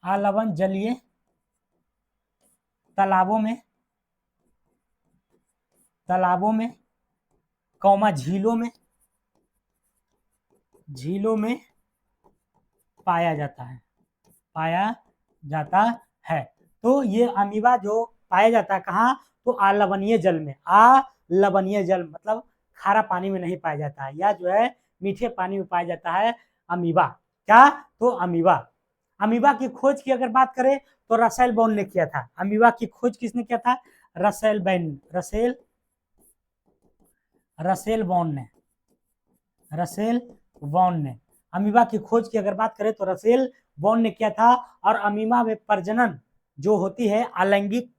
आलवन जलीय तालाबों में कौमा झीलों में पाया जाता है। तो ये अमीबा जो पाया जाता है कहाँ? तो आलवनीय जल में। आलवनीय जल मतलब खारा पानी में नहीं पाया जाता है, या जो है मीठे पानी में पाया जाता है अमीबा। क्या? तो अमीबा की खोज की अगर बात करें तो रसेल बॉर्न ने किया था। अमीबा की खोज किसने किया था? रसेल बॉर्न ने अमीबा की खोज की अगर बात करें तो रसेल बॉर्न ने किया था। और अमीबा में प्रजनन जो होती है अलैंगिक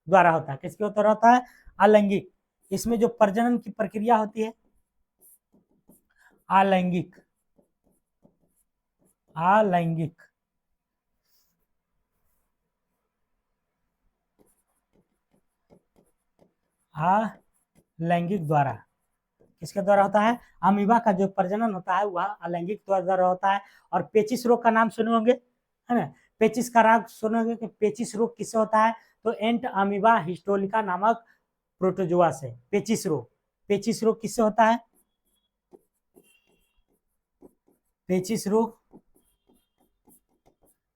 द्वारा होता है। किसके द्वारा होता है? अलैंगिक। इसमें जो प्रजनन की प्रक्रिया होती है अलैंगिक अलैंगिक द्वारा। किसके द्वारा होता है? अमीबा का जो प्रजनन होता है वह अलैंगिक द्वारा होता है। और पेचिस रोग का नाम सुने होंगे, है ना? पेचिस का रोग सुने होंगे कि पेचिस रोग किससे होता है? तो एंट अमीबा हिस्टोलिका नामक प्रोटोजोआ से। पेचिस रोग किससे होता है? पेचिस रोग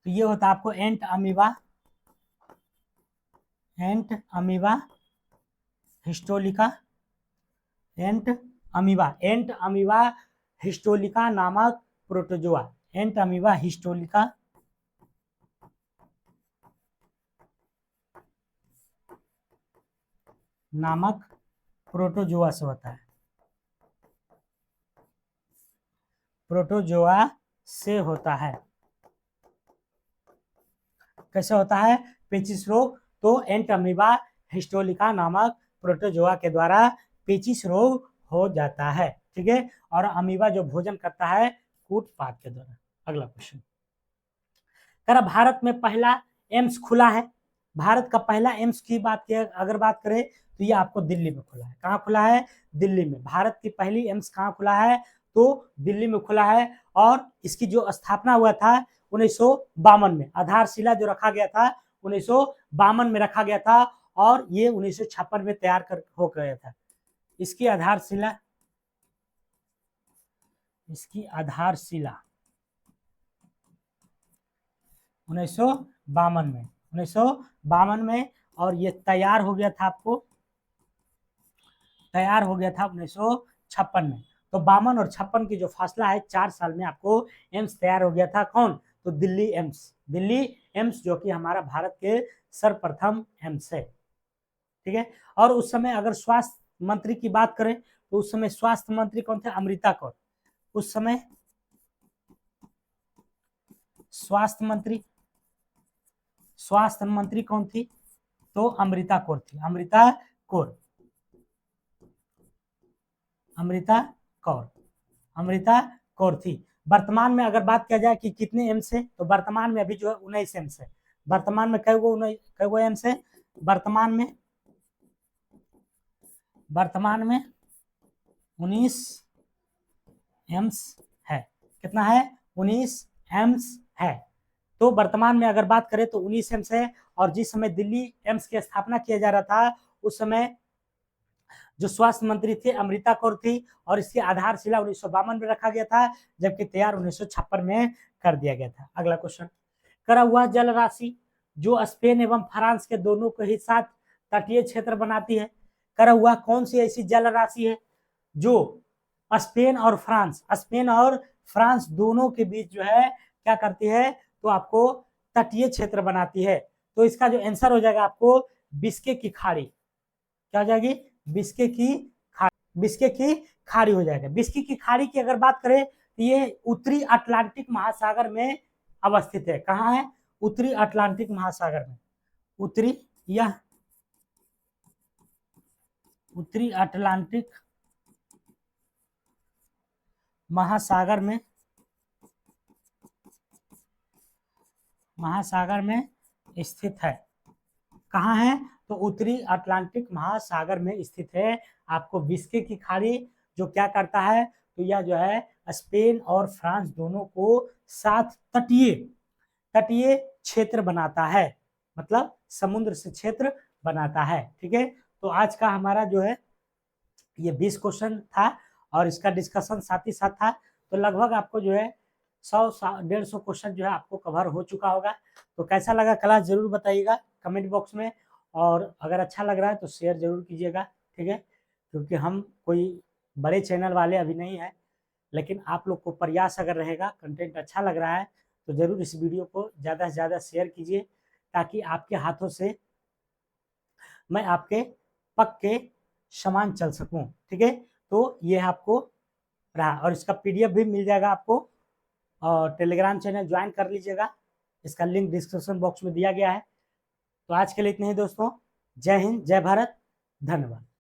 तो ये होता है आपको एंट अमीबा हिस्टोलिका नामक प्रोटोजोआ। एंट अमीबा हिस्टोलिका नामक प्रोटोजोआ से होता है। प्रोटोजोआ से होता है। कैसे होता है पेचिस रोग? तो एंट अमीबा हिस्टोलिका नामक प्रोटोजोआ के द्वारा पेचिस रोग हो जाता है। ठीक है। और अमीबा जो भोजन करता है कूटपाद के द्वारा। अगला क्वेश्चन करा, भारत में पहला एम्स खुला है। भारत का पहला एम्स की अगर बात करें तो ये आपको दिल्ली में खुला है। कहाँ खुला है? दिल्ली में। भारत की पहली एम्स कहाँ खुला है? तो दिल्ली में खुला है। और इसकी जो स्थापना हुआ था 1952 में, आधारशिला जो रखा गया था 1952 में रखा गया था, और ये 1956 में तैयार हो गया था। इसकी आधारशिला 1952 में, 1952 में। और ये तैयार हो गया था 1956 में। तो 52 और 56 की जो फासला है 4 साल में आपको एम्स तैयार हो गया था। कौन? तो दिल्ली एम्स जो कि हमारा भारत के सर्वप्रथम एम्स है। ठीक है। और उस समय अगर स्वास्थ्य मंत्री की बात करें तो उस समय स्वास्थ्य मंत्री कौन थे? अमृता कौर। उस समय स्वास्थ्य मंत्री कौन थी? तो अमृता कौर थी। अमृता कौर थी। वर्तमान में अगर बात किया जाए कि कितने एम्स है, तो वर्तमान में अभी जो है 19 एम्स है। वर्तमान में कई गो एम्स है? वर्तमान में 19 एम्स है। कितना है? 19 एम्स है। तो वर्तमान में अगर बात करें तो 19 एम्स है। और जिस समय दिल्ली एम्स की स्थापना किया जा रहा था उस समय जो स्वास्थ्य मंत्री थे अमृता कौर थी, और इसकी आधारशिला 1952 में रखा गया था, जबकि तैयार 1956 में कर दिया गया था। अगला क्वेश्चन, करा हुआ जल राशि जो स्पेन एवं फ्रांस के दोनों के ही साथ तटीय क्षेत्र बनाती है, करा हुआ कौन सी ऐसी जल राशि है जो स्पेन और फ्रांस दोनों के बीच जो है क्या करती है? तो आपको तटीय क्षेत्र बनाती है। तो इसका जो आंसर हो जाएगा आपको बिस्के की खाड़ी। क्या हो जाएगी? बिस्के की खाड़ी हो जाएगा। बिस्के की खाड़ी की अगर बात करें तो ये उत्तरी अटलांटिक महासागर में अवस्थित है। कहाँ है? उत्तरी अटलांटिक महासागर में। उत्तरी अटलांटिक महासागर में स्थित है। कहाँ है? तो उत्तरी अटलांटिक महासागर में स्थित है। आपको बिस्के की खाड़ी जो क्या करता है? तो यह जो है स्पेन और फ्रांस दोनों को साथ तटीय क्षेत्र बनाता है, मतलब समुद्र से क्षेत्र बनाता है। ठीक है। तो आज का हमारा जो है ये 20 क्वेश्चन था और इसका डिस्कशन साथ ही साथ था। तो लगभग आपको जो है 100-150 क्वेश्चन जो है आपको कवर हो चुका होगा। तो कैसा लगा क्लास जरूर बताइएगा कमेंट बॉक्स में, और अगर अच्छा लग रहा है तो शेयर जरूर कीजिएगा। ठीक है। क्योंकि हम कोई बड़े चैनल वाले अभी नहीं है, लेकिन आप लोग को प्रयास अगर रहेगा, कंटेंट अच्छा लग रहा है तो जरूर इस वीडियो को ज़्यादा से ज़्यादा शेयर कीजिए, ताकि आपके हाथों से मैं आपके पग के समान चल सकूं। ठीक है। तो ये आपको रहा, और इसका पीडीएफ भी मिल जाएगा आपको, और टेलीग्राम चैनल ज्वाइन कर लीजिएगा। इसका लिंक डिस्क्रिप्शन बॉक्स में दिया गया है। तो आज के लिए इतने ही दोस्तों। जय हिंद, जय भारत, धन्यवाद।